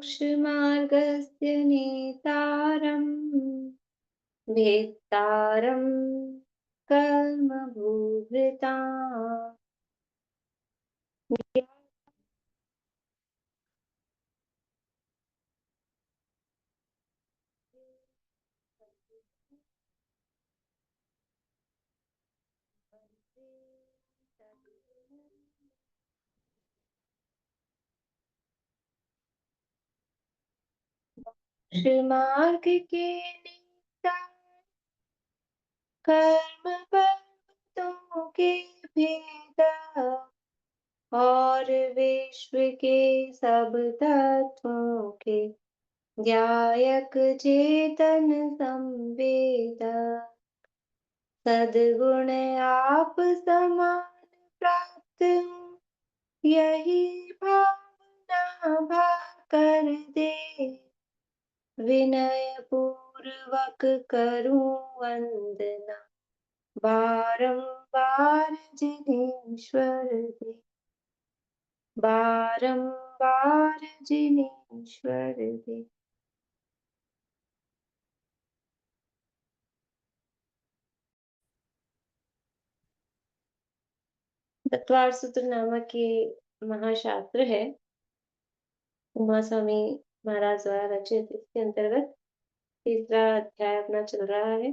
मोक्षमार्गस्य नेतारम् भेत्तारम् कर्मभूभृताम्। मोक्षमार्ग के नेता कर्म पर्वतों के भेदा और विश्व के सब तत्वों के ध्यायक चेतन संवेदा। सद्गुण आप समान प्राप्त हूँ, यही भावना भा कर दे। विनय पूर्वक करूं वंदना, बारंबार जिनेश्वर दे। बारंबार जिनेश्वर दे। तत्वार सूत्र नामक ये महाशास्त्र है, उमा स्वामी महाराज द्वारा रचित। इसके अंतर्गत तीसरा अध्याय अपना चल रहा है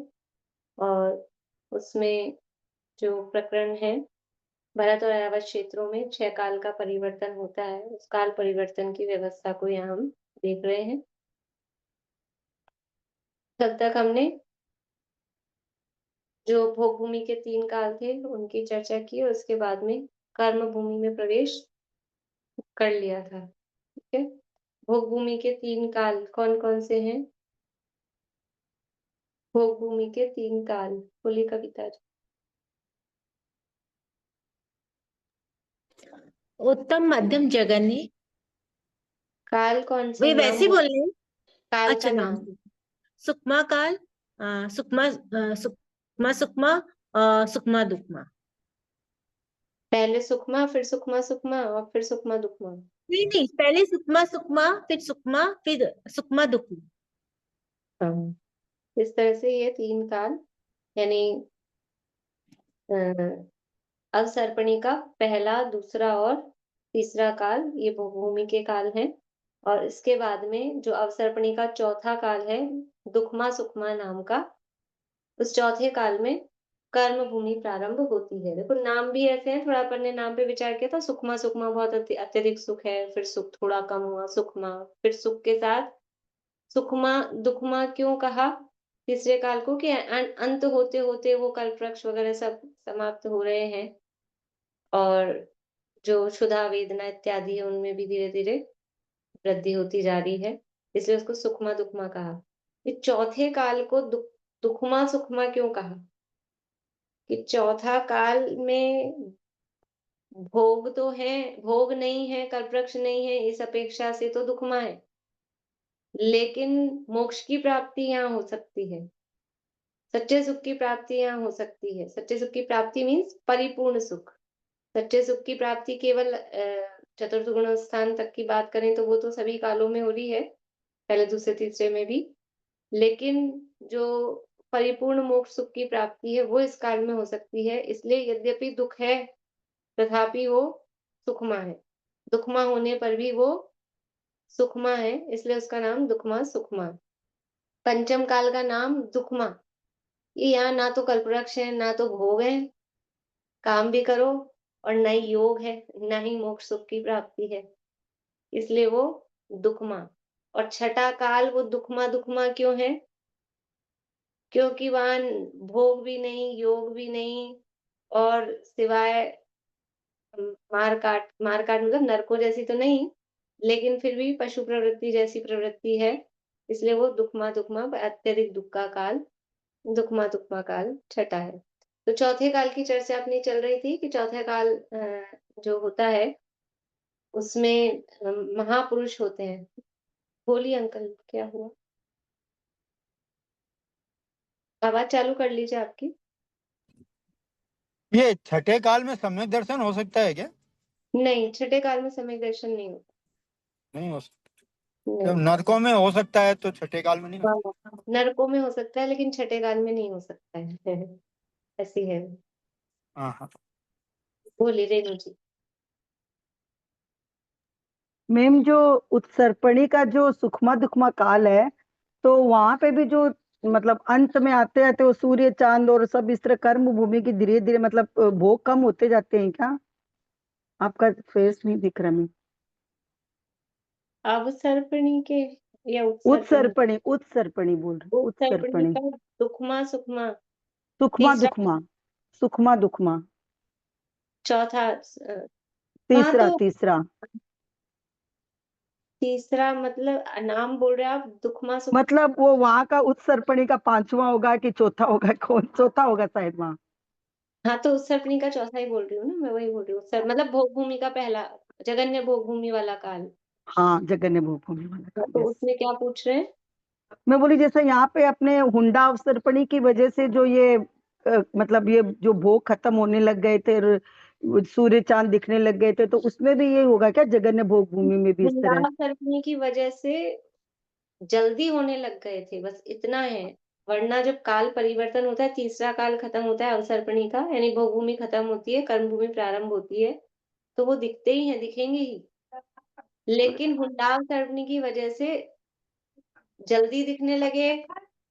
और उसमें जो प्रकरण है, भरत और ऐवज क्षेत्रों में 6 काल का परिवर्तन होता है, उस काल परिवर्तन की व्यवस्था को यहाँ हम देख रहे हैं। तब तक हमने जो भोग भूमि के 3 काल थे उनकी चर्चा की और उसके बाद में कर्म भूमि में प्रवेश कर लिया था। ठीक है, भोग भूमि के 3 काल कौन कौन से हैं? भोग भूमि के 3 काल बोलिए कविता जी। उत्तम मध्यम जघन्य। काल कौन से? वे नाम वैसे बोल, बोल रहे हैं। काल अच्छा का नाम। नाम। सुकमा काल, सुकमा, सुकमा सुकमा, सुकमा दुकमा। पहले सुकमा, फिर सुकमा सुकमा और फिर सुकमा दुकमा। नहीं नहीं, पहले सुकमा सुकमा, फिर सुकमा दुकमा। हाँ, इस तरह से ये 3 काल यानी अवसर्पणी का पहला, दूसरा और तीसरा काल ये भूमि के काल हैं। और इसके बाद में जो अवसर्पणी का चौथा काल है दुखमा सुखमा नाम का, उस चौथे काल में कर्म भूमि प्रारंभ होती है। देखो नाम भी ऐसे हैं, थोड़ा अपन ने नाम पे विचार किया था। सुखमा सुखमा बहुत अत्यधिक सुख है, फिर सुख थोड़ा कम हुआ सुखमा, फिर सुख के साथ सुखमा दुखमा क्यों कहा तीसरे काल को? कि अंत होते होते वो कल्प वृक्ष वगैरह सब समाप्त हो रहे हैं और जो क्षुधा वेदना इत्यादि है उनमें भी धीरे धीरे वृद्धि होती जा रही है, इसलिए उसको सुखमा दुखमा कहा। ये चौथे काल को दुखमा सुखमा क्यों कहा? कि चौथा काल में भोग तो है, भोग नहीं है, कल्पवृक्ष नहीं है, इस अपेक्षा से तो दुखमा है, लेकिन मोक्ष की प्राप्ति यहाँ हो सकती है, सच्चे सुख की प्राप्ति यहाँ हो सकती है। सच्चे सुख की प्राप्ति मीन्स परिपूर्ण सुख। सच्चे सुख की प्राप्ति केवल चतुर्थ गुण स्थान तक की बात करें तो वो तो सभी कालों में हो रही है, पहले दूसरे तीसरे में भी, लेकिन जो परिपूर्ण मोक्ष सुख की प्राप्ति है वो इस काल में हो सकती है। इसलिए यद्यपि दुख है तथापि वो सुखमा है, दुखमा होने पर भी वो सुखमा है, इसलिए उसका नाम दुखमा सुखमा। पंचम काल का नाम दुखमा। ये यहाँ ना तो कल्पवृक्ष है, ना तो भोग है, काम भी करो और न ही योग है, न ही मोक्ष सुख की प्राप्ति है, इसलिए वो दुखमा। और छठा काल वो दुखमा दुखमा क्यों है? क्योंकि वहां भोग भी नहीं, योग भी नहीं, और सिवाय मार काट मतलब नरकों जैसी तो नहीं, लेकिन फिर भी पशु प्रवृत्ति जैसी प्रवृत्ति है, इसलिए वो दुखमा दुखमा अत्यधिक दुख का काल, दुखमा दुखमा काल छठा है। तो चौथे काल की चर्चा अपनी चल रही थी कि चौथा काल जो होता है उसमें महापुरुष होते हैं। बोलिए अंकल क्या हुआ? आवाज चालू कर लीजिए आपकी। ये छठे काल में सम्यक दर्शन हो सकता है क्या? नहीं, छठे काल में सम्यक दर्शन नहीं होता। नहीं हो सकता। जब नहीं। नरकों में हो सकता है तो छठे काल में नहीं हो हाँ, नरकों में हो सकता है लेकिन छठे काल में नहीं हो सकता है। ऐसी है। सकता। हाँ हाँ। बोली रेणु जी। मैम जो उत्सर्पणी का जो सुखमा दुखमा काल है, तो वहां पे भी जो मतलब अंत में आते आते वो सूर्य चांद और सब इस तरह कर्म भूमि की धीरे धीरे मतलब भोग कम होते जाते हैं क्या? आपका फेस नहीं दिख रहा। मैं अवसर्पणी के या उत्सर्पणी? उत्सर्पणी उत्सर्पणी बोल रही हूँ, उत्सर्पणी उत्सर्पणी। का दुखमा सुखमा सुखमा तीसरा, दुखमा, सुखमा दुखमा। चौथा हाँ तीसरा तो तीसरा तीसरा मतलब नाम बोल रहे हैं आप, दुखमा सुख। मतलब वो वहां का उत्सर्पणी का पांचवा होगा कि चौथा होगा? कौन चौथा होगा शायद वहां। हाँ तो उत्सर्पणी का चौथा ही बोल रही हूँ ना, मैं वही बोल रही हूँ। उत्सर्ग मतलब भोग भूमि का पहला, जगन्य भोग भूमि वाला काल। हाँ, जगन्य भोग भूमि वाला हाँ, काल, तो यस। उसमें क्या पूछ रहे हैं? मैं बोली जैसे यहाँ पे अपने हुंडा अवसर्पणी की वजह से जो ये मतलब ये जो भोग खत्म होने लग गए थे और वो सूर्य चांद दिखने लग गए थे, तो उसमें भी ये होगा क्या जगन्य भोग भूमि में भी इस तरह? सर्पणी की वजह से जल्दी होने लग गए थे, बस इतना है। वरना जब काल परिवर्तन होता है, तीसरा काल खत्म होता है अवसर्पणी का, यानी भोग भूमि खत्म होती है, कर्म भूमि प्रारंभ होती है, तो वो दिखते ही हैं, दिखेंगे ही। लेकिन हुंडाव सर्पणी की वजह से जल्दी दिखने लगे,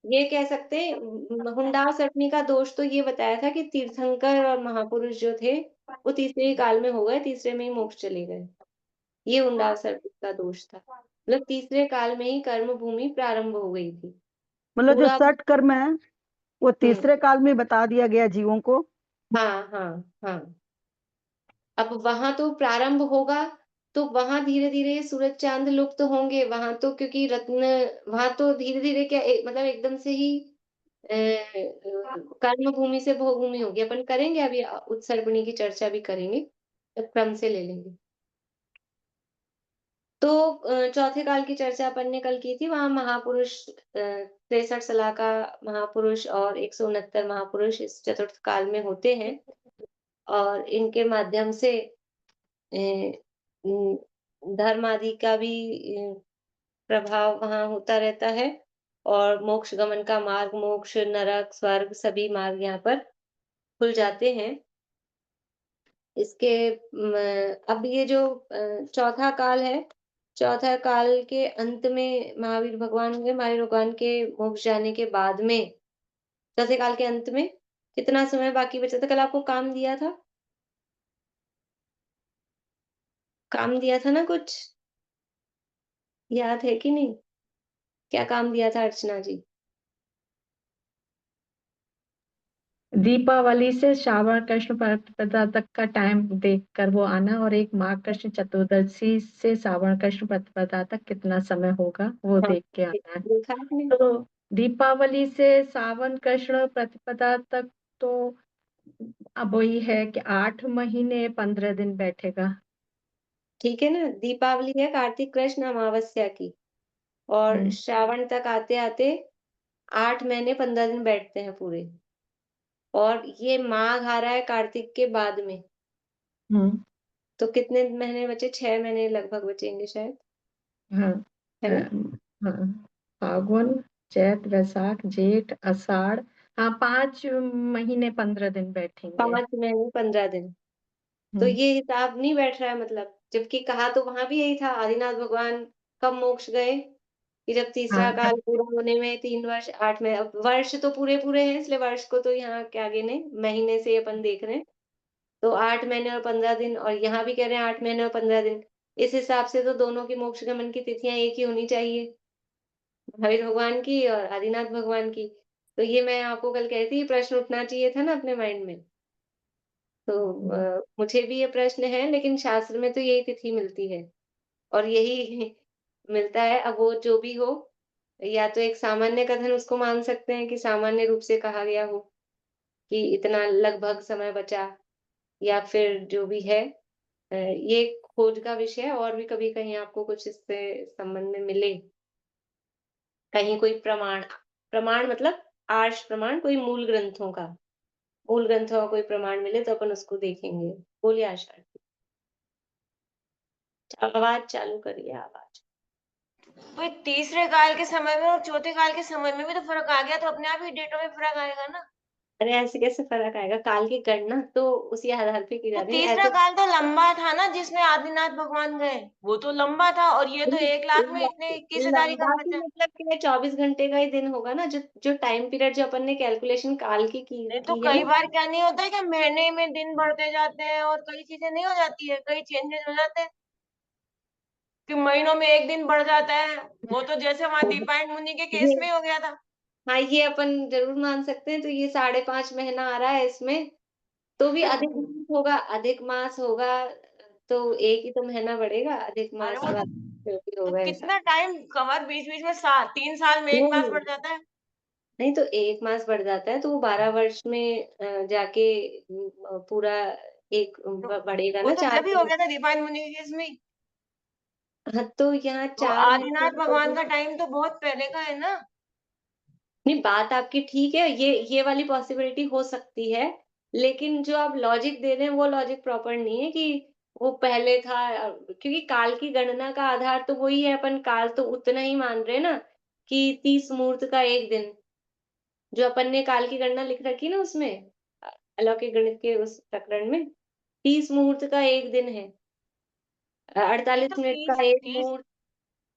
ये कह सकते हैं। हुंडाव सर्पणी का दोष तो ये बताया था कि तीर्थंकर और महापुरुष जो थे, वो तीसरे ही काल में हो गए, तीसरे में ही मोक्ष चले गए। ये हुंडाव सर्पणी का दोष था। मतलब तीसरे काल में ही कर्म भूमि प्रारंभ हो गई थी। मतलब जो पूरा। सठ कर्म है वो हुँ। तीसरे काल में बता दिया गया जीवों को। हाँ, हाँ, हाँ। अब वहाँ तो प्रारंभ होगा, तो वहाँ धीरे-धीरे सूरज चाँद लुप्त होंगे, वहाँ तो क्योंकि रत्न, वहाँ तो धीरे-धीरे क्या मतलब एकदम से ही कर्म भूमि से भोग भूमि होगी। अपन करेंगे अभी उत्सर्पणी की चर्चा भी करेंगे, तो क्रम से ले लेंगे। तो चौथे काल की चर्चा अपन ने कल की थी, वहाँ महापुरुष 63 सलाह का महापुरुष और 169 महापुरुष इस चतुर्थ काल में होते हैं और इनके माध्यम से धर्म आदि का भी प्रभाव वहाँ होता रहता है और मोक्ष गमन का मार्ग, मोक्ष, नरक, स्वर्ग सभी मार्ग यहाँ पर खुल जाते हैं। इसके अब ये जो चौथा काल है, चौथा काल के अंत में महावीर भगवान होंगे, महावीर भगवान के मोक्ष जाने के बाद में, चौथे काल के अंत में कितना समय बाकी बचा था? कल आपको काम दिया था? काम दिया था ना कुछ? याद है कि नहीं? क्या काम दिया था अर्चना जी? दीपावली से श्रावण कृष्ण प्रतिपदा तक का टाइम देखकर वो आना, और एक माघ कृष्ण चतुर्दशी से श्रावण कृष्ण प्रतिपदा तक कितना समय होगा वो हाँ, देख के आना है। देखा आपने? तो दीपावली से श्रावण कृष्ण प्रतिपदा तक तो अब वही है कि 8 महीने 15 दिन बैठेगा। ठीक है ना? दीपावली है कार्तिक कृष्ण अमावस्या की और हम्म श्रावण तक आते-आते 8 महीने 15 दिन बैठते हैं पूरे। और ये माघ आ रहा है कार्तिक के बाद में, हम्म तो कितने महीने बचे? 6 महीने लगभग बचेंगे शायद, हाँ। है ना? हाँ, फागुन, चैत, वैशाख, जेठ, आषाढ़। हाँ, 5 महीने 15 दिन बैठेंगे। 5 महीने 15 दिन। तो हम्म ये हिसाब नहीं बैठ रहा है मतलब, जबकि कहा तो वहाँ भी यही था, आदिनाथ भगवान कब मोक्ष गए? कि जब तीसरा हाँ काल पूरा होने में 3 वर्ष 8 में, अब वर्ष तो पूरे-पूरे हैं, इसलिए वर्ष को तो यहाँ के आगे नहीं, महीने से अपन देख रहे हैं। तो 8 महीने और 15 दिन और यहाँ भी कह रहे हैं 8 महीने और 15 दिन। इस हिसाब से तो दोनों की मोक्ष गमन की तिथियाँ एक ही होनी चाहिए, महावीर भगवान की और आदिनाथ भगवान की। तो ये मैं आपको कल कह रही थी, ये प्रश्न उठना चाहिए था ना अपने माइंड में। तो मुझे भी ये प्रश्न है, लेकिन शास्त्र में तो यही तिथि मिलती है और यही मिलता है। अब वो जो भी हो, या तो एक सामान्य कथन उसको मान सकते हैं कि सामान्य रूप से कहा गया हो कि इतना लगभग समय बचा, या फिर जो भी है ये खोज का विषय है और भी कभी कहीं आपको कुछ इससे संबंध में मिले, कहीं कोई प्रमाण, प्रमाण मतलब आर्ष प्रमाण, कोई मूल ग्रंथों का कोई प्रमाण मिले तो अपन उसको देखेंगे। बोलिए आशा। आवाज चालू करिए, आवाज। भाई तीसरे काल के समय में और चौथे काल के समय में भी तो फर्क आ गया, तो अपने आप ही डेटों में फर्क आएगा ना। अरे ऐसे कैसे फर्क आएगा? काल की गणना तो उसी आधार पे की तो जाती है तीसरा ऐसे। काल तो लंबा था ना, जिसमें आदिनाथ भगवान गए, वो तो लंबा था, और ये तो 1 लाख में इतने 21,000 ही लंबा कम की बचा। मतलब क्या है? 24 घंटे का ही दिन होगा ना, जो जो टाइम पीरियड जो अपन ने कैलकुलेशन काल नहीं तो की है कई ना। बार क्या नहीं होता है कि महीने में दिन बढ़ते जाते हैं और कई चीजें नहीं हो जाती है, कई चेंजेस हो जाते हैं कि महीनों में एक दिन बढ़ जाता है। वो तो जैसे वहां दीपायन मुनि के केस ये में हो गया था। हाँ, ये अपन जरूर मान सकते हैं। तो ये 5.5 महीना आ रहा है इसमें, तो भी अधिक मास होगा, अधिक मास होगा, तो एक ही तो महीना बढ़ेगा, अधिक अरे मास वो वाला जो भी तो होगा ऐसा। कितना टाइम कवर बीच बीच में 3 साल में 1 मास नहीं बढ़ जाता है। नहीं, तो 1 मास बढ़ जाता है तो वो 12 वर्ष में जाके पूरा एक तो बढ़ेगा वो ना तो चार जब ही हो गया था दीपायन मुनि के केस में ही। हाँ, तो यहाँ तो 4 महीने आदिनाथ भगवान का टाइम तो बहुत पहले का है ना। नहीं, बात आपकी ठीक है, ये वाली पॉसिबिलिटी हो सकती है, लेकिन जो आप लॉजिक दे रहे हैं वो लॉजिक प्रॉपर नहीं है कि वो पहले था। क्योंकि काल की गणना का आधार तो वही है, अपन काल तो उतना ही मान रहे हैं ना कि 30 मुहूर्त का एक दिन, जो अपन ने काल की गणना लिख रखी है ना उसमें, अलौकिक गणित के उस प्रकरण में 30 मुहूर्त का एक दिन है। नहीं 48 तो मिनट तीस का एक तीस मुहूर्त,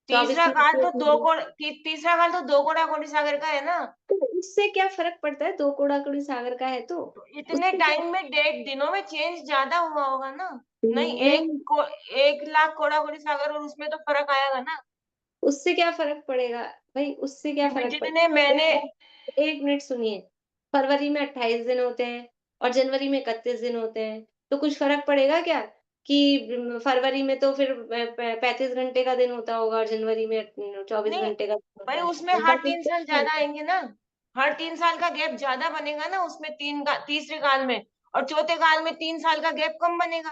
24 तीसरा मिनट काल का तो एक मुहूर्त। तीसरा काल तो 2 कोड़ा कोटी सागर का है ना। तो उससे क्या फर्क पड़ता है? 2 कोड़ा-कुड़ी सागर का है तो तो इतने उससे क्या? टाइम में डेढ़ दिनों में चेंज ज्यादा हुआ होगा ना। नहीं, नहीं, 1 लाख कोड़ा कोटी सागर और उसमें तो फर्क आएगा ना। उससे क्या फ़र्क पड़ेगा? भई उससे क्या कि भाई फ़र्क जितने पड़ेगा? मैंने 1 मिनट सुनिए, फरवरी में 28 दिन होते हैं और जनवरी में 31 दिन होते हैं, तो कुछ फ़र्क पड़ेगा क्या? कि फरवरी में तो फिर 35 घंटे का दिन होता होगा और जनवरी में 24 नहीं घंटे का दिन भाई, होता है। उसमें उनका हर कुछ 3 साल ज्यादा आएंगे ना। हर 3 साल का गैप ज्यादा बनेगा ना उसमें, तीसरे काल में। और चौथे काल में 3 साल का गैप कम बनेगा।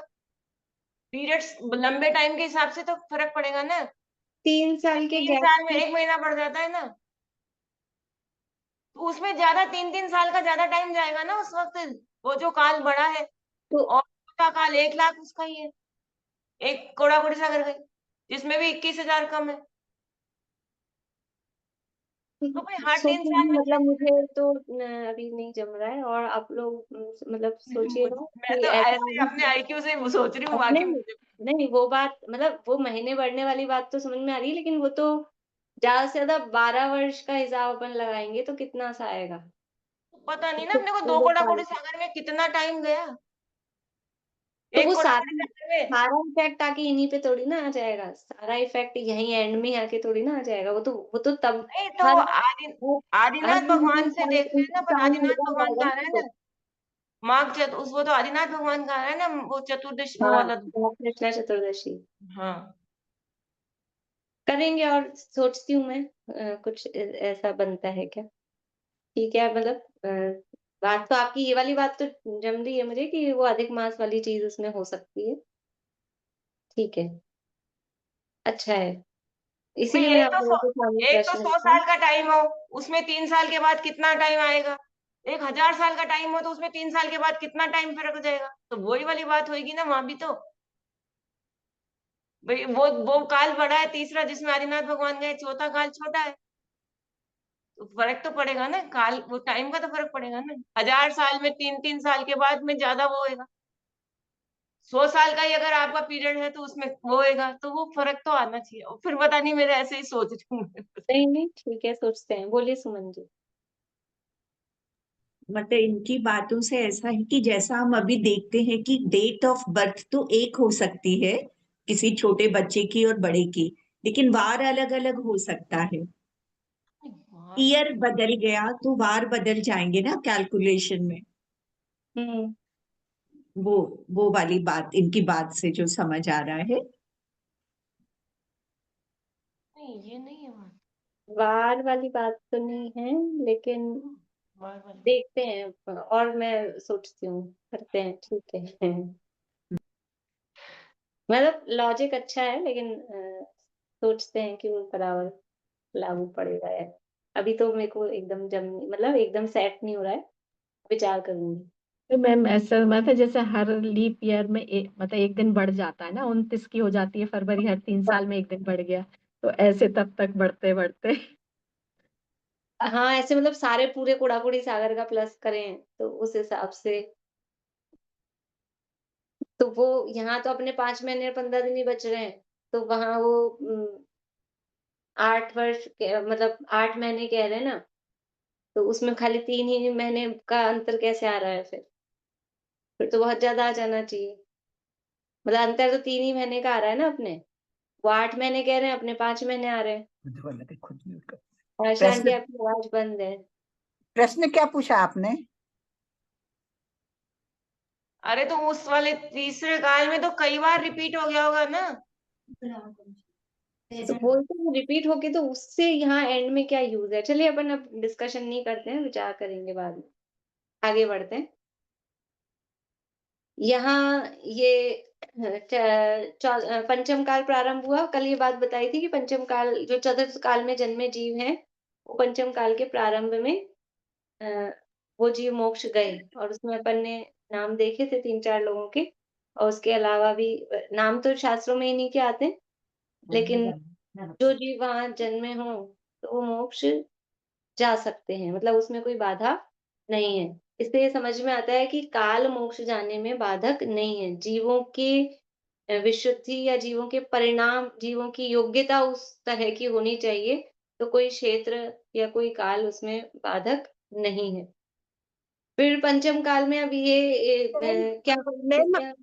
पीरियड्स लंबे टाइम के हिसाब से तो फर्क पड़ेगा ना। 3 जैसे साल के तीन गैप साल में में 1 महीना बढ़ जाता है ना, तो उसमें ज्यादा 3-3 साल का ज्यादा टाइम जाएगा ना उस वक्त। वो जो काल बड़ा है, तो और उसका काल 1 लाख उसका ही है, 1 कोड़ा कोटी सागर का ही, जिसमें भी 21,000 कम है। तो भाई हर तीन सोचिए साल में मतलब मुझे तो अभी नहीं जम रहा है, और आप लोग मतलब सोचिएगा मैं कि तो ऐसा ऐसे ही अपने आईक्यू से सोच रही हूँ, बाकी नहीं, मुझे नहीं वो बात मतलब वो महीने बढ़ने वाली बात तो समझ में आ रही है, लेकिन वो तो ज़्यादा से ज़्यादा 12 वर्ष का हिसाब अपन लगाएँगे तो कितना सा आएगा? पता नहीं ना अपने को दो पूरे कोड़ा साल कोटी सागर में कितना टाइम गया। तो वो 1 कोड़ा कोटी सागर में सारा इफ़ेक्ट आके इन्हीं पे थोड़ी ना आ जाएगा, सारा इफ़ेक्ट यहीं एंड में आके थोड़ी ना आ जाएगा, वो तो तब नहीं तो हर हर आदिनाथ भगवान से देख रहे हैं ना, पर टाइम आदिनाथ निकल भगवान जाएगा का आ ना रहा है तो। ना। वो तो आदिनाथ भगवान का आ रहा है ना, वो चतुर्दश वो हाँ, वाला। कृष्णा चतुर्दशी हाँ करेंगे, और सोचती हूँ मैं कुछ ऐसा बनता है क्या? ठीक है, मतलब बात तो आपकी ये वाली बात तो जम रही है मुझे कि वो अधिक मास वाली चीज़ उसमें हो सकती है। ठीक है, अच्छा है। भाई, इसीलिए मैंने आप लोगों के सामने एक तो प्रश्न 100 रखा। साल का टाइम हो, उसमें 3 साल के बाद कितना टाइम आएगा। 1,000 साल का टाइम हो तो उसमें 3 साल के बाद कितना टाइम फर्क हो जाएगा, तो वही वाली बात होगी ना वहां भी तो। भाई वो काल बड़ा है तीसरा, जिसमें आदिनाथ भगवान गए, चौथा काल छोटा है। तो फर्क तो पड़ेगा ना, काल वो टाइम का तो फर्क पड़ेगा ना। 1,000 साल में 3-3 साल के बाद में ज्यादा वो होएगा। 100 साल का ही अगर आपका पीरियड है तो उसमें वो होएगा, तो वो फर्क तो आना चाहिए। और फिर पता नहीं, मेरे ऐसे ही सोच रही हूँ मैं। नहीं, नहीं, ठीक है, सोचते हैं। बोलिए सुमन जी। मतलब इनकी बातों से ऐसा है कि जैसा हम अभी देखते हैं कि डेट ऑफ बर्थ तो एक हो सकती है किसी छोटे बच्चे की और बड़े की, लेकिन वार अलग अलग हो सकता है। ईयर बदल गया तो वार बदल जाएंगे ना कैलकुलेशन में। हुँ। वो वो वाली बात इनकी बात से जो समझ आ रहा है। नहीं, ये नहीं है बात। वार वाली बात तो नहीं है, लेकिन वार वाली बात। देखते हैं और मैं सोचती हूँ, करते हैं, ठीक है। मतलब लॉजिक अच्छा है, लेकिन सोचते हैं कि वो बराबर लागू पड़ेगा या नहीं। अभी तो मेरे को एकदम मतलब एकदम सेट नहीं हो रहा है, विचार करूँगी। तो मैम ऐसा मतलब जैसे हर लीप ईयर में मतलब एक दिन बढ़ जाता है ना, 29 की हो जाती है फरवरी, हर 3 साल में एक दिन बढ़ गया। तो ऐसे तब तक बढ़ते-बढ़ते हाँ, ऐसे मतलब सारे पूरे कूड़ा-कूड़ी सागर का प्लस करें, तो उस हिसाब से तो वो यहाँ तो अपने 5 महीने और 15 दिन ही बच रहे हैं, तो वहाँ वो 8 वर्ष के मतलब 8 महीने कह रहे हैं ना, तो उसमें खाली 3 ही महीने का अंतर कैसे आ रहा है फिर? फिर तो बहुत ज़्यादा आ जाना चाहिए। मतलब अंतर तो 3 ही महीने का आ रहा है ना अपने। वो 8 महीने कह रहे हैं, अपने 5 महीने आ रहे हैं। खुद म्यूट कर। आशा आंटी प्रश्न आपकी आवाज़ बंद है। प्रश्न क्या पूछा आपने? अरे तो उस वाले तीसरे काल में तो कई बार रिपीट हो गया होगा ना। तो वही तो रिपीट होके तो उससे यहाँ एंड में क्या यूज़ है? चलिए अपन अब डिस्कशन नहीं करते हैं, विचार करेंगे बाद में। आगे बढ़ते हैं। यहाँ ये पंचम काल प्रारंभ हुआ। कल ये बात बताई थी कि पंचम काल जो चतुर्थ काल में जन्मे जीव हैं, वो पंचम काल के प्रारंभ में अ, वो जीव मोक्ष गए और उसमें अपन ने नाम देखे थे 3-4 लोगों के और उसके अलावा भी नाम तो शास्त्रों में इन्हीं के आते हैं, लेकिन जो जीव वहाँ जन्मे हों, तो वो मोक्ष जा सकते हैं, मतलब उसमें कोई बाधा नहीं है। इससे ये समझ में आता है कि काल मोक्ष जाने में बाधक नहीं है। जीवों की विशुद्धि या जीवों के परिणाम, जीवों की योग्यता उस तरह की होनी चाहिए, तो कोई क्षेत्र या कोई काल उसमें बाधक नहीं है। फिर पंचम काल में अब ये क्या मैम क्या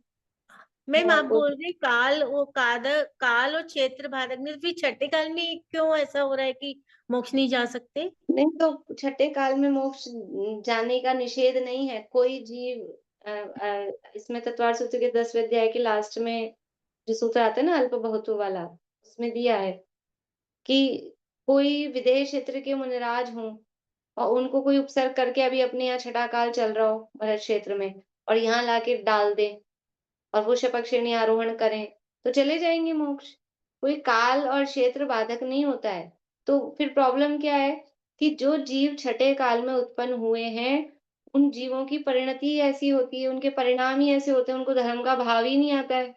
मैम हाँ, आप बोल रहे काल वो काल और क्षेत्र भारत में फिर छठे काल में क्यों ऐसा हो रहा है कि मोक्ष नहीं जा सकते? नहीं तो छठे काल में मोक्ष जाने का निषेध नहीं है। कोई जीव इसमें तत्वार सूत्र के 10वें अध्याय के लास्ट में जो सूत्र आता है ना अल्प बहुत्व वाला, उसमें दिया है कि कोई विदेह क्षेत्र के मुनिराज हों और उनको कोई उपसर्ग करके अभी अपने यहाँ छठा काल चल रहा हो भरत क्षेत्र में और यहाँ लाके डाल दें और वो शपथ श्रेणी आरोहण करें, तो चले जाएँगे मोक्ष। कोई काल और क्षेत्र बाधक नहीं होता है। तो फिर प्रॉब्लम क्या है कि जो जीव छठे काल में उत्पन्न हुए हैं, उन जीवों की परिणति ही ऐसी होती है, उनके परिणाम ही ऐसे होते हैं, उनको धर्म का भाव ही नहीं आता है।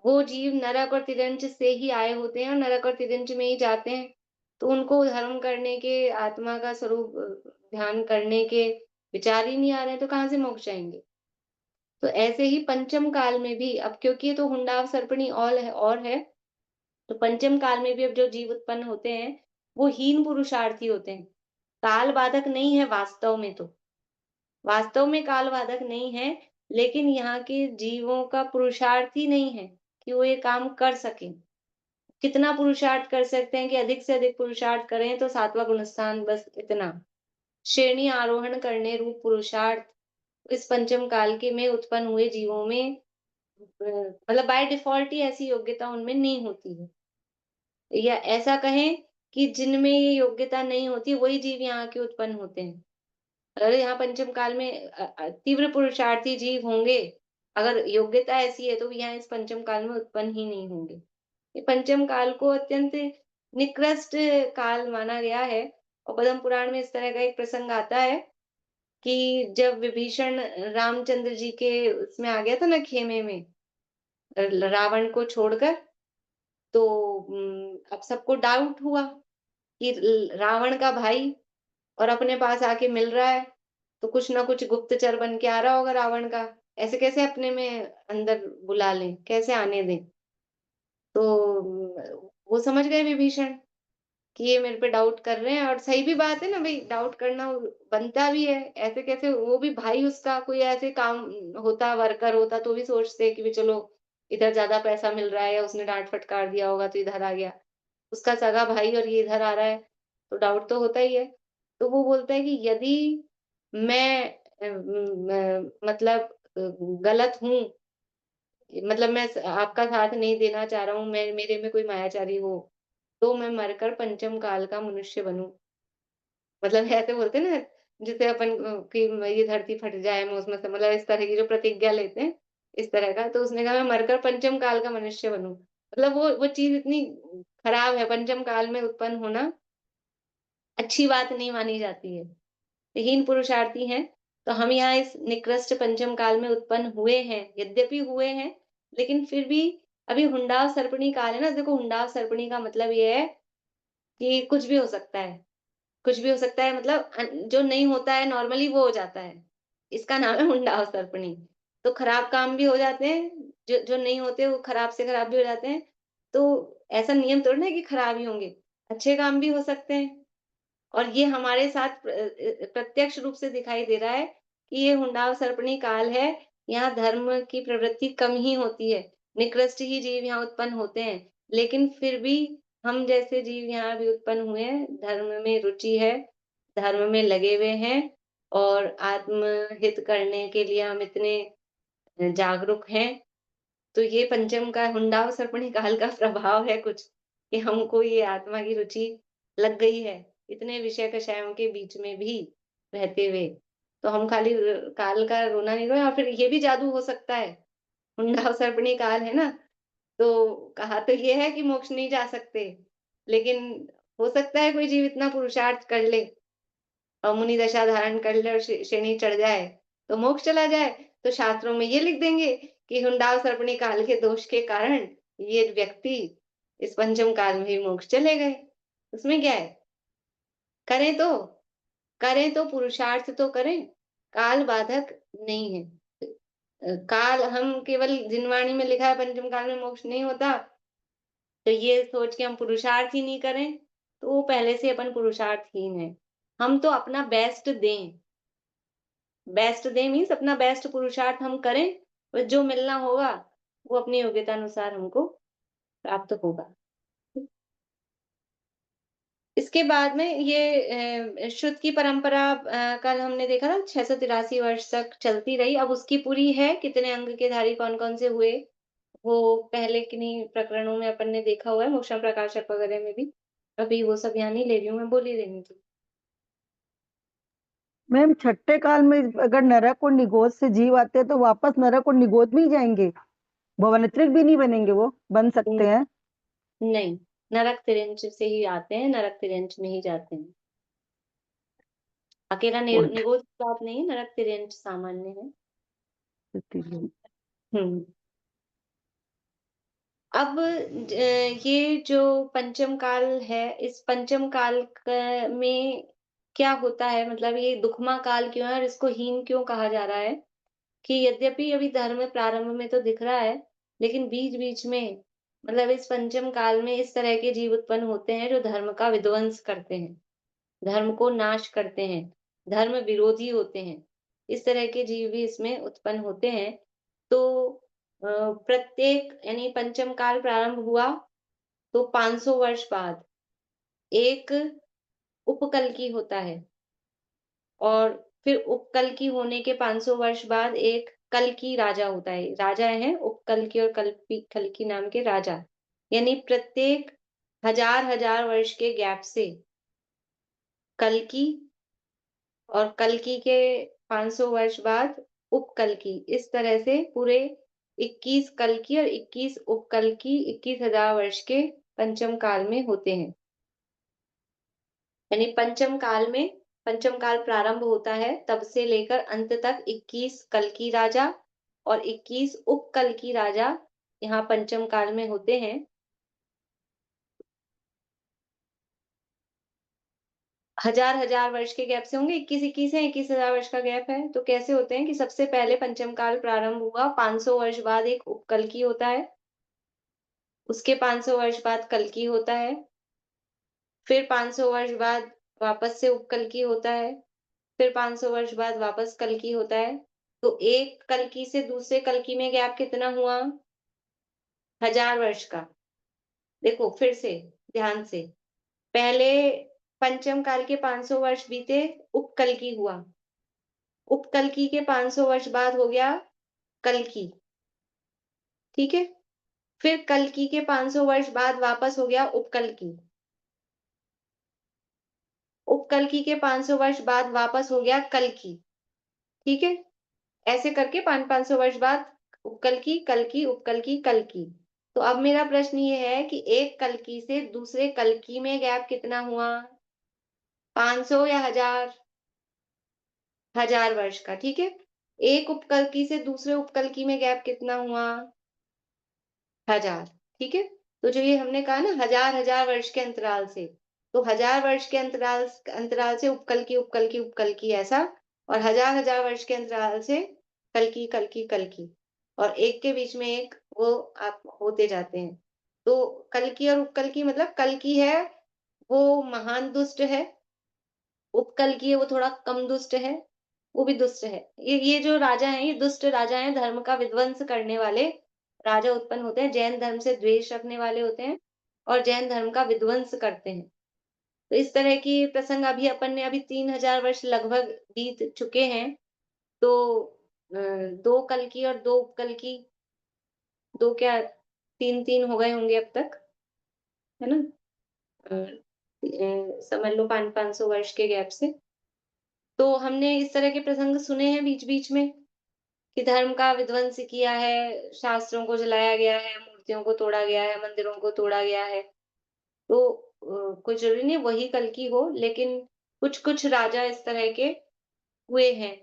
वो जीव नरक और तिर्यंच से ही आए होते हैं और नरक और तिर्यंच में ही जाते हैं। तो उनको धर्म करने के, आत्मा का स्वरूप ध्यान करने के विचार ही नहीं आ रहे हैं, तो कहाँ से मोक्ष जाएँगे? तो ऐसे ही पंचम काल में भी अब क्योंकि ये तो हुंडाव सर्पणी और है, तो पंचम काल में भी अब जो जीव उत्पन्न होते हैं, वो हीन पुरुषार्थी होते हैं। काल बाधक नहीं है वास्तव में तो। वास्तव में काल बाधक नहीं है, लेकिन यहाँ के जीवों का पुरुषार्थ ही नहीं है कि वो ये काम कर सकें। कितना पुरुषार्थ कर सकते हैं कि अधिक से अधिक पुरुषार्थ करें तो 7वां गुणस्थान बस इतना। श्रेणी आरोहण करने रूप पुरुषार्थ इस पंचम काल के में उत्पन्न हुए जीवों में मतलब बाय डिफ़ॉल्ट ही ऐसी योग्यता उनमें नहीं होती है। या ऐसा कहें कि जिनमें ये योग्यता नहीं होती, वही जीव यहाँ के उत्पन्न होते हैं। अगर यहाँ पंचम काल में तीव्र पुरुषार्थी जीव होंगे, अगर योग्यता ऐसी है, तो यहाँ इस पंचम काल में उत्पन्न ही नहीं होंगे। ये पंचम काल को अत्यंत निकृष्ट काल माना गया है और पद्म पुराण में इस तरह का एक प्रसंग आता है कि जब विभीषण रामचंद्र जी के उसमें आ गया था ना खेमे में रावण को छोड़कर, तो अब सबको डाउट हुआ कि रावण का भाई और अपने पास आके मिल रहा है, तो कुछ ना कुछ गुप्तचर बन के आ रहा होगा रावण का। ऐसे कैसे अपने में अंदर बुला लें, कैसे आने दें? तो वो समझ गए विभीषण कि ये मेरे पे डाउट कर रहे हैं और सही भी बात है ना भई, डाउट करना बनता भी है। ऐसे कैसे वो भी भाई उसका कोई ऐसे काम होता, वर्कर होता तो भी सोचते कि भी चलो इधर ज़्यादा पैसा मिल रहा है या उसने डाँट फटकार दिया होगा तो इधर आ गया। उसका सगा भाई और ये इधर आ रहा है, तो डाउट तो होता ही है। तो वो बोलता है कि यदि मैं मतलब गलत हूँ, मतलब मैं आपका साथ नहीं देना चाह रहा हूँ, मैं मेरे में कोई मायाचारी हो, तो मैं मरकर पंचम काल का मनुष्य बनूँ। मतलब ऐसे बोलते हैं ना, जैसे अपन कि ये धरती फट जाए, मैं उसमें से मतलब इस तरह की जो प्रतिज्ञा लेते हैं, इस तरह का। तो उसने कहा मैं मरकर पंचम काल का मनुष्य बनूँ। मतलब वो चीज़ इतनी खराब है, पंचम काल में उत्पन्न होना अच्छी बात नहीं मानी जाती है। हीन पुरुषार्थी हैं, तो हम यहाँ इस निकृष्ट पंचम काल में उत्पन्न हुए हैं, यद्यपि हुए हैं, लेकिन फिर भी अभी हुंडा सर्पणी काल है ना, देखो हुंडा सर्पणी का मतलब ये है कि कुछ भी हो सकता है। कुछ भी हो सकता है मतलब जो नहीं होता है नॉर्मली वो हो जाता है। इसका नाम है हुंडा सर्पणी। तो खराब काम भी हो जाते हैं, जो जो नहीं होते वो खराब से खराब भी हो जाते हैं। तो ऐसा नियम थोड़ी ना है कि खराब ही होंगे, अच्छे काम भी हो सकते हैं। और ये हमारे साथ प्रत्यक्ष रूप से दिखाई दे रहा है कि ये हुंडा सर्पणी काल है। यहाँ धर्म की प्रवृत्ति कम ही होती है, निकृष्ट ही जीव यहाँ उत्पन्न होते हैं। लेकिन फिर भी हम जैसे जीव यहाँ भी उत्पन्न हुए हैं, धर्म में रुचि है, धर्म में लगे हुए हैं और आत्महित करने के लिए हम इतने जागरूक हैं। तो ये पंचम का हुंडा और सर्पणी काल का प्रभाव है कुछ, कि हमको ये आत्मा की रुचि लग गई है, इतने विषय कषायों के बीच में भी रहते हुए। तो हम खाली काल का रोना नहीं रोए, और फिर ये भी जादू हो सकता है, हुंडा और सर्पणी काल है ना, तो कहा तो ये है कि मोक्ष नहीं जा सकते, लेकिन हो सकता है कोई जीव इतना पुरुषार्थ कर ले और मुनि दशा धारण कर ले और श्रेणी चढ़ जाए, तो मोक्ष चला जाए। तो शास्त्रों में ये लिख देंगे कि हुंडा और सर्पणी काल के दोष के कारण ये व्यक्ति इस पंचम काल में भी मोक्ष चले गए। उसमें क्या है? करें तो करें तो पुरुषार्थ तो करें, काल बाधक नहीं है। काल हम केवल जिनवाणी में लिखा है पंचम काल में मोक्ष नहीं होता, तो ये सोच के हम पुरुषार्थ ही नहीं करें, तो वो पहले से अपन पुरुषार्थहीन है। हम तो अपना बेस्ट दें। बेस्ट दें मीन्स अपना बेस्ट पुरुषार्थ हम करें, और जो मिलना होगा वो अपनी योग्यता अनुसार हमको प्राप्त होगा। इसके बाद में ये शुद्ध की परंपरा कल हमने देखा था 683 वर्ष तक चलती रही। अब उसकी पूरी है, कितने अंग के धारी कौन-कौन से हुए, वो पहले किन्हीं प्रकरणों में अपन ने देखा हुआ है, मोक्षम प्रकाशक वगैरह में भी। अभी वो सब यहाँ नहीं ले रही हूँ मैं, बोल ही रही थी। मैम छठे काल में अगर नरक और निगोद से जीव आते हैं तो वापस नरक और निगोद में ही जाएंगे, भवनत्रिक भी नहीं बनेंगे, वो बन सकते हैं? नहीं, नरक तिर्यंच से ही आते हैं, नरक तिर्यंच में ही जाते हैं। अकेला निगोद की बात नहीं है, नरक तिर्यंच सामान्य है। हुँ। अब ये जो पंचम काल है, इस पंचम काल में क्या होता है, मतलब ये दुखमा काल क्यों है और इसको हीन क्यों कहा जा रहा है? कि यद्यपि अभी धर्म प्रारंभ में तो दिख रहा है, लेकिन बीच-बीच में मतलब इस पंचम काल में इस तरह के जीव उत्पन्न होते हैं जो धर्म का विध्वंस करते हैं, धर्म को नाश करते हैं, धर्म विरोधी होते हैं। इस तरह के जीव भी इसमें उत्पन्न होते हैं। तो प्रत्येक यानी पंचम काल प्रारंभ हुआ तो 500 वर्ष बाद एक उपकल्की होता है, और फिर उपकल्की होने के 500 वर्ष बाद एक कल्की राजा होता है। राजा हैं उपकल्की और कल्की नाम के राजा। यानी प्रत्येक हजार-हजार वर्ष के गैप से कल्की, और कल्की के 500 वर्ष बाद उपकल्की, इस तरह से पूरे 21 कल्की और 21 उपकल्की 21,000 वर्ष के पंचम काल में होते हैं। यानी पंचम काल प्रारंभ होता है तब से लेकर अंत तक 21 कल्की राजा और 21 उपकल्की राजा यहाँ पंचम काल में होते हैं। हजार-हजार वर्ष के गैप से होंगे, 21-21 है, 21,000 वर्ष का गैप है। तो कैसे होते हैं कि सबसे पहले पंचम काल प्रारंभ हुआ, 500 वर्ष बाद एक उपकल्की होता है, उसके 500 वर्ष बाद कल्की होता है, फिर 500 वर्ष बाद वापस से उपकल्की होता है, फिर 500 वर्ष बाद वापस कल्की होता है। तो एक कल्की से दूसरे कल्की में गैप कितना हुआ? 1000 वर्ष का। देखो फिर से ध्यान से, पहले पंचम काल के 500 वर्ष बीते, उपकल्की हुआ। उपकल्की के 500 वर्ष बाद हो गया कल्की, ठीक है? फिर कल्की के 500 वर्ष बाद वापस हो गया उपकल्की। उपकल्की के 500 वर्ष बाद वापस हो गया कल्की, ठीक है? ऐसे करके 500 वर्ष बाद उपकल्की, कल्की, उपकल्की, कल्की। तो अब मेरा प्रश्न ये है कि एक कल्की से दूसरे कल्की में गैप कितना हुआ? 500 या 1000? 1000 वर्ष का, ठीक है? एक उपकल्की से दूसरे उपकल्की में गैप कितना हुआ? 1000, ठीक है? तो जो ये हमने कहा ना हजार-हजार वर्ष के अंतराल से, तो 1000 वर्ष के अंतराल से उपकल की ऐसा, और हजार-हजार वर्ष के अंतराल से कल की और एक के बीच में एक वो आप होते जाते हैं। तो कल की और उपकल की मतलब कल की है, वो महान दुष्ट है, उपकल की है वो थोड़ा कम दुष्ट है, वो भी दुष्ट है। ये जो राजा हैं, ये दुष्ट राजा हैं, धर्म का विध्वंस करने वाले राजा उत्पन्न होते हैं, जैन धर्म से द्वेष रखने वाले होते हैं और जैन धर्म का विध्वंस करते हैं। तो इस तरह की प्रसंग अभी अपन ने अभी 3000 वर्ष लगभग बीत चुके हैं। तो 2 कल की और 2 उपकल की, 2 क्या 3-3 हो गए होंगे अब तक, है ना? अ समझ लो 500-500 वर्ष के गैप से। तो हमने इस तरह के प्रसंग सुने हैं बीच-बीच में कि धर्म का विध्वंस किया है, शास्त्रों को जलाया गया है, मूर्तियों को तोड़ा गया है, मंदिरों को तोड़ा गया है। तो कोई ज़रूरी नहीं वही कल्कि हो, लेकिन कुछ-कुछ राजा इस तरह के हुए हैं।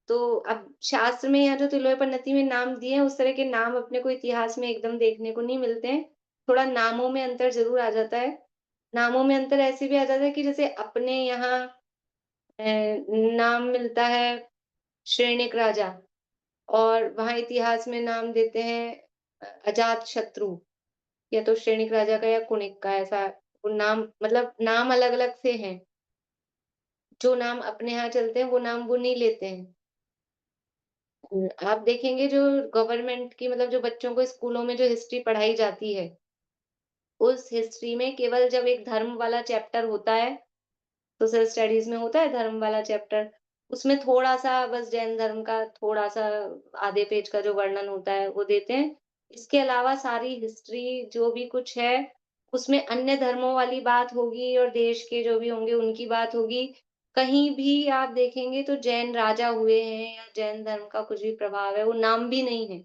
तो अब शास्त्र में या जो तिलोत्पन्नति में नाम दिए हैं, उस तरह के नाम अपने को इतिहास में एकदम देखने को नहीं मिलते हैं। थोड़ा नामों में अंतर ज़रूर आ जाता है। नामों में अंतर ऐसे भी आ जाता है कि जैसे अपने यहाँ अ, नाम मिलता है श्रेणिक राजा और वहाँ इतिहास में नाम देते हैं अजातशत्रु, या तो श्रेणिक राजा का या कुणिक का, ऐसा वो नाम मतलब नाम अलग-अलग से हैं। जो नाम अपने यहाँ चलते हैं वो नाम वो नहीं लेते हैं। आप देखेंगे जो गवर्नमेंट की मतलब जो बच्चों को स्कूलों में जो हिस्ट्री पढ़ाई जाती है, उस हिस्ट्री में केवल जब एक धर्म वाला चैप्टर होता है, सोशल स्टडीज़ में होता है धर्म वाला चैप्टर, उसमें थोड़ा-सा बस जैन धर्म का थोड़ा-सा आधे पेज का जो वर्णन होता है, वो देते हैं। इसके अलावा सारी हिस्ट्री जो भी कुछ है, उसमें अन्य धर्मों वाली बात होगी और देश के जो भी होंगे उनकी बात होगी। कहीं भी आप देखेंगे तो जैन राजा हुए हैं या जैन धर्म का कुछ भी प्रभाव है, वो नाम भी नहीं है।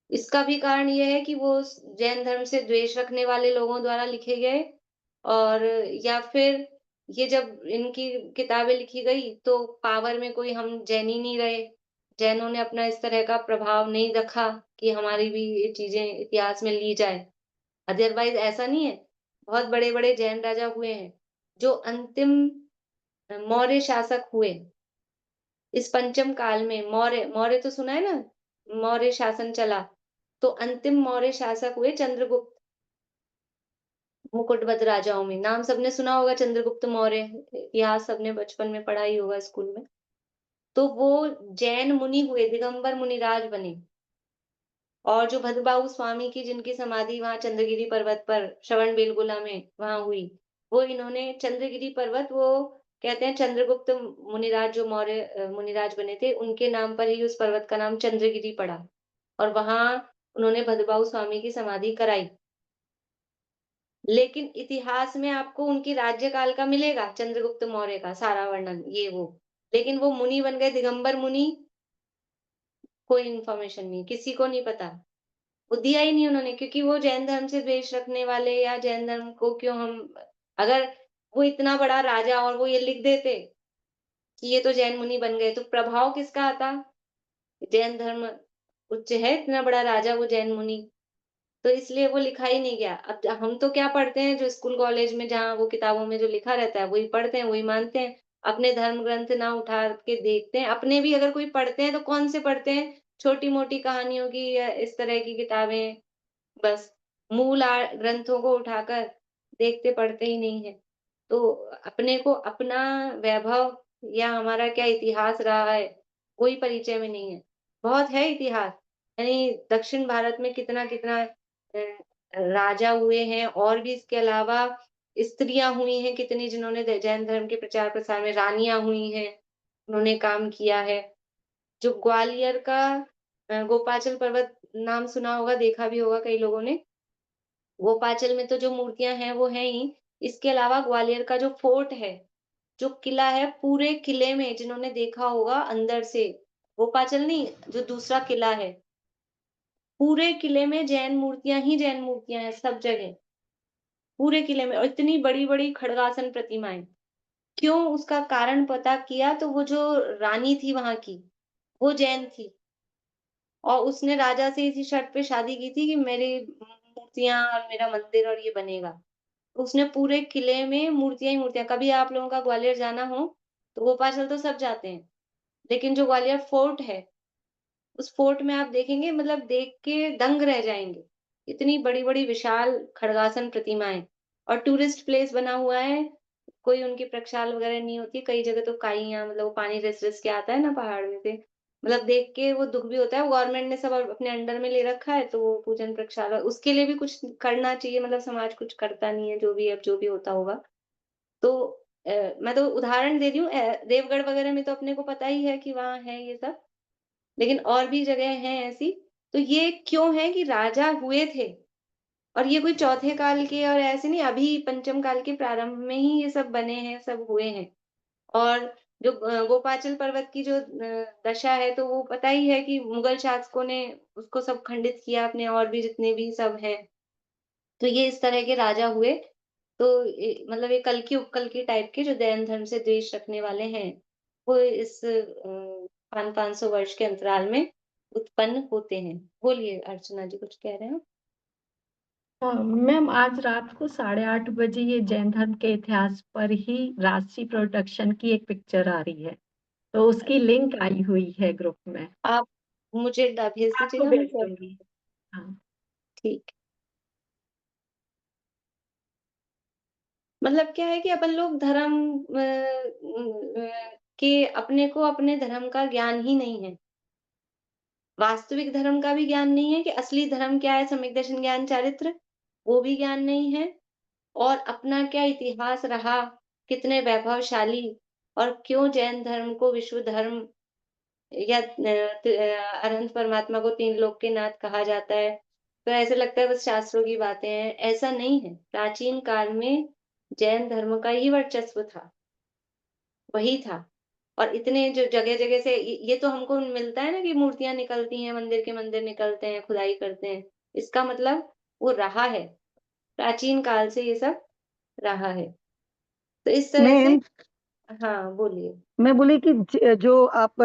इसका भी कारण ये है कि वो जैन धर्म से द्वेष रखने वाले लोगों द्वारा लिखे गए, और या फिर ये जब इनकी किताबें लिखी गई तो पावर में कोई हम जैनी नहीं रहे। जैनों ने अपना इस तरह का प्रभाव नहीं रखा कि हमारी भी ये चीज़ें इतिहास में ली जाए। अदरवाइज़ ऐसा नहीं है, बहुत बड़े-बड़े जैन राजा हुए हैं, जो अंतिम मौर्य शासक हुए। इस पंचम काल में मौर्य मौर्य तो सुना है ना? मौर्य शासन चला। तो अंतिम मौर्य शासक हुए चंद्रगुप्त, मुकुटबध राजाओं में। नाम सबने सुना होगा चंद्रगुप्त मौर्य, इतिहास सबने बचपन में पढ़ा ही होगा स्कूल में। तो वो जैन मुनि हुए, दिगंबर मुनिराज बने। और जो भद्रबाहु स्वामी की जिनकी समाधि वहाँ चंद्रगिरी पर्वत पर श्रवणबेलगोला में वहाँ हुई, वो इन्होंने चंद्रगिरी पर्वत वो कहते हैं चंद्रगुप्त मुनिराज जो मौर्य मुनिराज बने थे, उनके नाम पर ही उस पर्वत का नाम चंद्रगिरी पड़ा और वहाँ उन्होंने भद्रबाहु स्वामी की समाधि कराई। लेकिन इतिहास में आपको उनकी राज्यकाल का मिलेगा, चंद्रगुप्त मौर्य का सारा वर्णन ये वो। लेकिन वो मुनि बन गए दिगंबर मुनि, कोई इन्फॉर्मेशन नहीं, किसी को नहीं पता। वो दिया ही नहीं उन्होंने, क्योंकि वो जैन धर्म से द्वेष रखने वाले या जैन धर्म को क्यों हम, अगर वो इतना बड़ा राजा और वो ये लिख देते कि ये तो जैन मुनि बन गए, तो प्रभाव किसका आता? जैन धर्म उच्च है, इतना बड़ा राजा वो जैन मुनि, तो इसलिए वो लिखा ही नहीं गया। अब हम तो क्या पढ़ते हैं, जो स्कूल कॉलेज में जहाँ वो किताबों में जो लिखा रहता है वही पढ़ते हैं, वही मानते हैं। अपने धर्म ग्रंथ ना उठा के देखते हैं। अपने भी अगर कोई पढ़ते हैं तो कौन से पढ़ते हैं? छोटी-मोटी कहानियों की या इस तरह की किताबें, बस मूल ग्रंथों को उठाकर देखते पढ़ते ही नहीं है। तो अपने को अपना वैभव या हमारा क्या इतिहास रहा है, कोई परिचय में नहीं है। बहुत है इतिहास, यानी दक्षिण भारत में कितना-कितना राजा हुए हैं और भी इसके अलावा स्त्रियाँ हुई हैं कितनी, जिन्होंने जैन धर्म के प्रचार-प्रसार में रानियाँ हुई हैं, उन्होंने काम किया है। जो ग्वालियर का गोपाचल पर्वत नाम सुना होगा, देखा भी होगा कई लोगों ने। गोपाचल में तो जो मूर्तियाँ हैं वो हैं ही, इसके अलावा ग्वालियर का जो फोर्ट है, जो किला है, पूरे किले में जिन्होंने देखा होगा अंदर से, गोपाचल नहीं, जो दूसरा किला है, पूरे किले में जैन मूर्तियाँ ही जैन मूर्तियाँ हैं सब जगह, पूरे किले में, और इतनी बड़ी-बड़ी खड़गासन प्रतिमाएँ। क्यों? उसका कारण पता किया तो वो जो रानी थी वहाँ की, वो जैन थी। और उसने राजा से इसी शर्त पे शादी की थी कि मेरी मूर्तियाँ और मेरा मंदिर और ये बनेगा। तो उसने पूरे किले में मूर्तियाँ ही मूर्तियाँ, कभी आप लोगों का ग्वालियर जाना हो, तो गोपालचल तो सब जाते हैं। लेकिन जो ग्वालियर फोर्ट है, उस फोर्ट में आप देखेंगे मतलब देख के दंग रह जाएँगे। इतनी बड़ी-बड़ी विशाल खड़गासन प्रतिमाएँ और टूरिस्ट प्लेस बना हुआ है। कोई उनकी प्रक्षाल वगैरह नहीं होती। कई जगह तो काइयाँ मतलब वो पानी रिस-रिस के आता है ना पहाड़ में से। मतलब देख के वो दुःख भी होता है। गवर्नमेंट ने सब अपने अंडर में ले रखा है तो वो पूजन प्रक्षाल उसके लिए भी कुछ करना चाहिए मतलब समाज कुछ करता नहीं है, जो भी अब जो भी होता होगा। तो मैं तो उदाहरण दे रही हूँ देवगढ़ वगैरह में तो अपने को पता ही है कि वहाँ है ये सब। लेकिन और भी जगह हैं ऐसी, तो ये क्यों है कि राजा हुए थे और ये कोई चौथे काल के और ऐसे नहीं अभी पंचम काल के प्रारंभ में ही ये सब बने हैं, सब हुए हैं। और जो गोपाचल पर्वत की जो दशा है तो वो पता ही है कि मुगल शासकों ने उसको सब खंडित किया अपने और भी जितने भी सब हैं। तो ये इस तरह के राजा हुए, तो मतलब ये कल्कि उपकल्कि टाइप के जो जैन धर्म से द्वेष रखने वाले हैं, वो इस 500-500 वर्ष के अंतराल में उत्पन्न होते हैं। बोलिए अर्चना जी कुछ कह रहे हो? मैम आज रात को 8:30 बजे ये जैन धर्म के इतिहास पर ही राशि प्रोडक्शन की एक पिक्चर आ रही है, तो उसकी लिंक आई हुई है ग्रुप में। आप मुझे भेज आपको दीजिएगा, मैं भेज शेयर दूंगी। हाँ। ठीक। मतलब क्या है कि अपन लोग धर्म के अपने को अपने धर्म का ज्ञान ही नहीं है। वास्तविक धर्म का भी ज्ञान नहीं है कि असली धर्म क्या है, सम्यक दर्शन ज्ञान चारित्र, वो भी ज्ञान नहीं है और अपना क्या इतिहास रहा, कितने वैभवशाली और क्यों जैन धर्म को विश्व धर्म या अनंत परमात्मा को तीन लोक के नाथ कहा जाता है। तो ऐसे लगता है बस शास्त्रों की बातें हैं, ऐसा नहीं है। प्राचीन काल में जैन धर्म का ही वर्चस्व था, वही था। और इतने जो जगह-जगह से ये तो हमको मिलता है ना कि मूर्तियाँ निकलती हैं, मंदिर के मंदिर निकलते हैं, खुदाई करते हैं। इसका मतलब वो रहा है, प्राचीन काल से ये सब रहा है। तो इस तरह से मैम हाँ, बोलिए। मैं बोली कि जो आप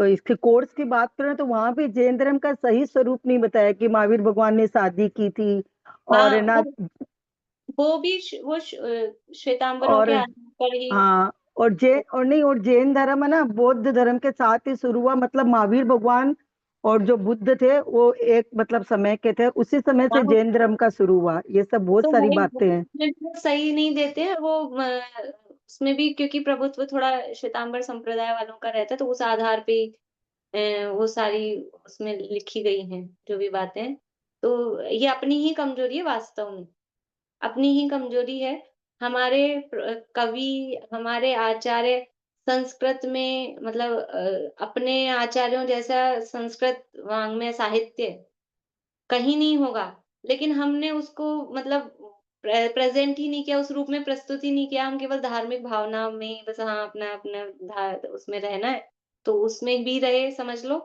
इसके कोर्स की बात करें तो वहां पे जैन धर्म का सही स्वरूप नहीं बताया कि महावीर भगवान ने शादी की थी और हाँ, है ना वो भी श्वेतांबरों के और आधार पर ही हाँ और जैन धर्म है ना बौद्ध धर्म के साथ ही शुरू हुआ मतलब महावीर भगवान और जो बुद्ध थे वो एक मतलब समय के थे उसी समय से हाँ, जैन धर्म का शुरू हुआ ये सब बहुत तो सारी वही बातें हैं उसमें भी वो सही नहीं देते हैं वो उसमें भी क्योंकि प्रभुत्व थोड़ा श्वेतांबर संप्रदाय वालों का रहता है तो उस आधार पे ही वो सारी उसमें लिखी गई हैं जो भी बातें। तो ये अपनी ही कमजोरी है वास्तव में, अपनी ही कमजोरी है। हमारे कवि, हमारे आचार्य संस्कृत में मतलब अपने आचार्यों जैसा संस्कृत वाङ्मय साहित्य कहीं नहीं होगा। लेकिन हमने उसको मतलब प्रेज़ेंट ही नहीं किया, उस रूप में प्रस्तुत ही नहीं किया। हम केवल धार्मिक भावना में बस हाँ, अपना-अपना धा उसमें रहना है, तो उसमें भी रहे समझ लो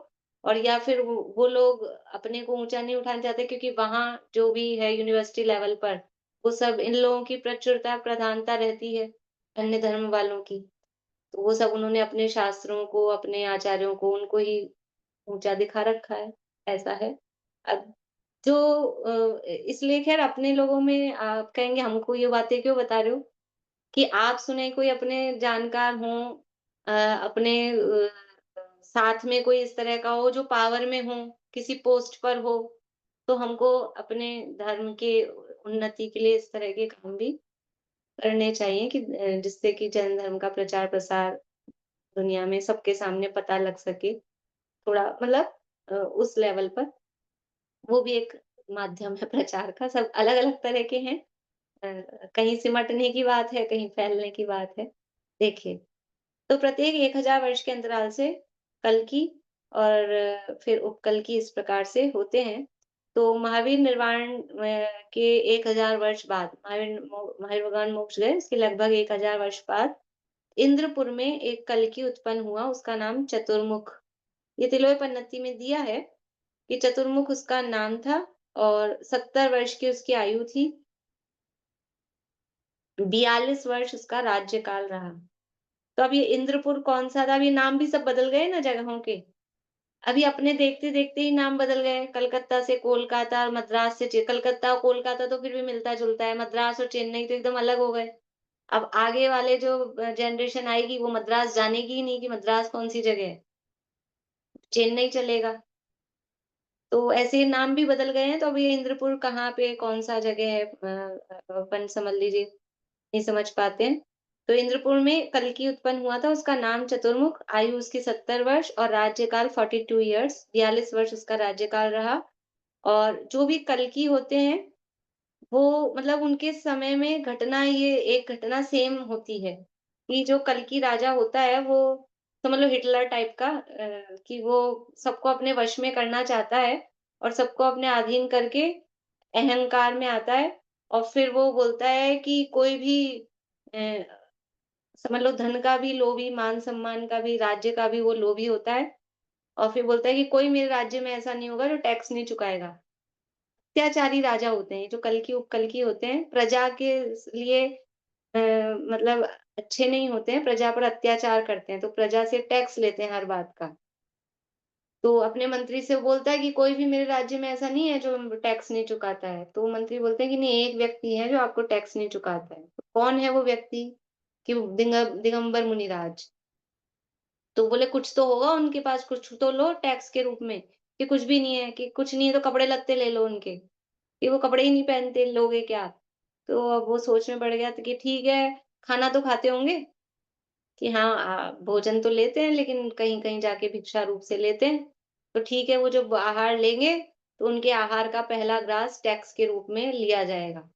और या फिर वो लोग अपने को ऊँचा नहीं उठाना चाहते क्योंकि वहाँ जो भी है यूनिवर्सिटी लेवल पर, वो सब इन लोगों की प्रचुरता, प्रधानता रहती है, अन्य धर्म वालों की। तो वो सब उन्होंने अपने शास्त्रों को, अपने आचार्यों को, उनको ही ऊँचा दिखा रखा है, ऐसा है। अब जो इसलिए ख़ैर अपने लोगों में आप कहेंगे हमको ये बातें क्यों बता रहे हो? कि आप सुने कोई अपने जानकार हों अपने साथ में कोई इस तरह का हो जो पावर में हो, किसी पोस्ट पर हो, तो हमको अपने धर्म के उन्नति के लिए इस तरह के काम भी करने चाहिए कि जिससे कि जैन धर्म का प्रचार-प्रसार दुनिया में सबके सामने पता लग सके। थोड़ा मतलब उस लेवल पर वो भी एक माध्यम है प्रचार का, सब अलग-अलग तरह के हैं। कहीं सिमटने की बात है, कहीं फैलने की बात है। देखिए, तो प्रत्येक 1000 वर्ष के अंतराल से कल्कि और फिर उपकल्कि इस प्रकार से होते हैं। तो महावीर निर्वाण के 1000 वर्ष बाद महावीर भगवान मोक्ष गए, उसके लगभग 1000 वर्ष बाद इंद्रपुर में एक कल्कि उत्पन्न हुआ, उसका नाम चतुर्मुख। ये तिलोय-पन्नती में दिया है कि चतुर्मुख उसका नाम था और 70 वर्ष की उसकी आयु थी। 42 वर्ष उसका राज्यकाल रहा। तो अब ये इंद्रपुर कौन-सा था? अब ये नाम भी सब बदल गए ना जगहों के। अभी अपने देखते-देखते ही नाम बदल गए, कलकत्ता से कोलकाता और मद्रास से कलकत्ता और कोलकाता तो फिर भी मिलता-जुलता है, मद्रास और चेन्नई तो एकदम अलग हो गए। अब आगे वाले जो जनरेशन आएगी वो मद्रास जानेगी ही नहीं कि मद्रास कौन-सी जगह है, चेन्नई चलेगा। तो ऐसे नाम भी बदल गए हैं, तो अब ये इंद्रपुर कहाँ पे कौन-सा जगह है अपन समझ लीजिए नहीं समझ पाते हैं। तो इंद्रपुर में कल्कि उत्पन्न हुआ था, उसका नाम चतुर्मुख, आयु उसकी 70 वर्ष और राज्यकाल 42 इयर्स 42 वर्ष उसका राज्यकाल रहा। और जो भी कल्कि होते हैं, वो मतलब उनके समय में घटना ये एक घटना सेम होती है, कि जो कल्कि राजा होता है वो समझ लो हिटलर टाइप का कि वो सबको अपने वश में करना चाहता है और सबको अपने अधीन करके अहंकार में आता है और फिर वो बोलता है कि कोई भी अ, समझ लो धन का भी लोभी, मान-सम्मान का भी, राज्य का भी वो लोभी होता है और फिर बोलता है कि कोई मेरे राज्य में ऐसा नहीं होगा जो टैक्स नहीं चुकाएगा। अत्याचारी राजा होते हैं, जो कल्कि उपकल्कि होते हैं, प्रजा के लिए अ, मतलब अच्छे नहीं होते हैं, प्रजा पर अत्याचार करते हैं, तो प्रजा से टैक्स लेते हैं हर बात का। तो अपने मंत्री से बोलता है कि कोई भी मेरे राज्य में ऐसा नहीं है जो टैक्स नहीं चुकाता है। तो मंत्री बोलते हैं कि नहीं एक व्यक्ति है जो आपको टैक्स नहीं चुकाता है। तो कौन है वो व्यक्ति? कि वो दिगंबर मुनिराज। तो बोले कुछ तो होगा उनके पास, कुछ तो लो टैक्स के रूप में। कि कुछ भी नहीं है, कि कुछ नहीं है तो कपड़े-लत्ते ले लो उनके। कि वो कपड़े ही नहीं पहनते, लोगे क्या? तो अब वो सोच में पड़ गया तो कि ठीक है, खाना तो खाते होंगे? कि हाँ भोजन तो लेते हैं लेकिन कहीं-कहीं जाके भिक्षा रूप से लेते हैं। तो ठीक है, वो जब आहार लेंगे, तो उनके आहार का पहला ग्रास टैक्स के रूप में लिया जाएगा।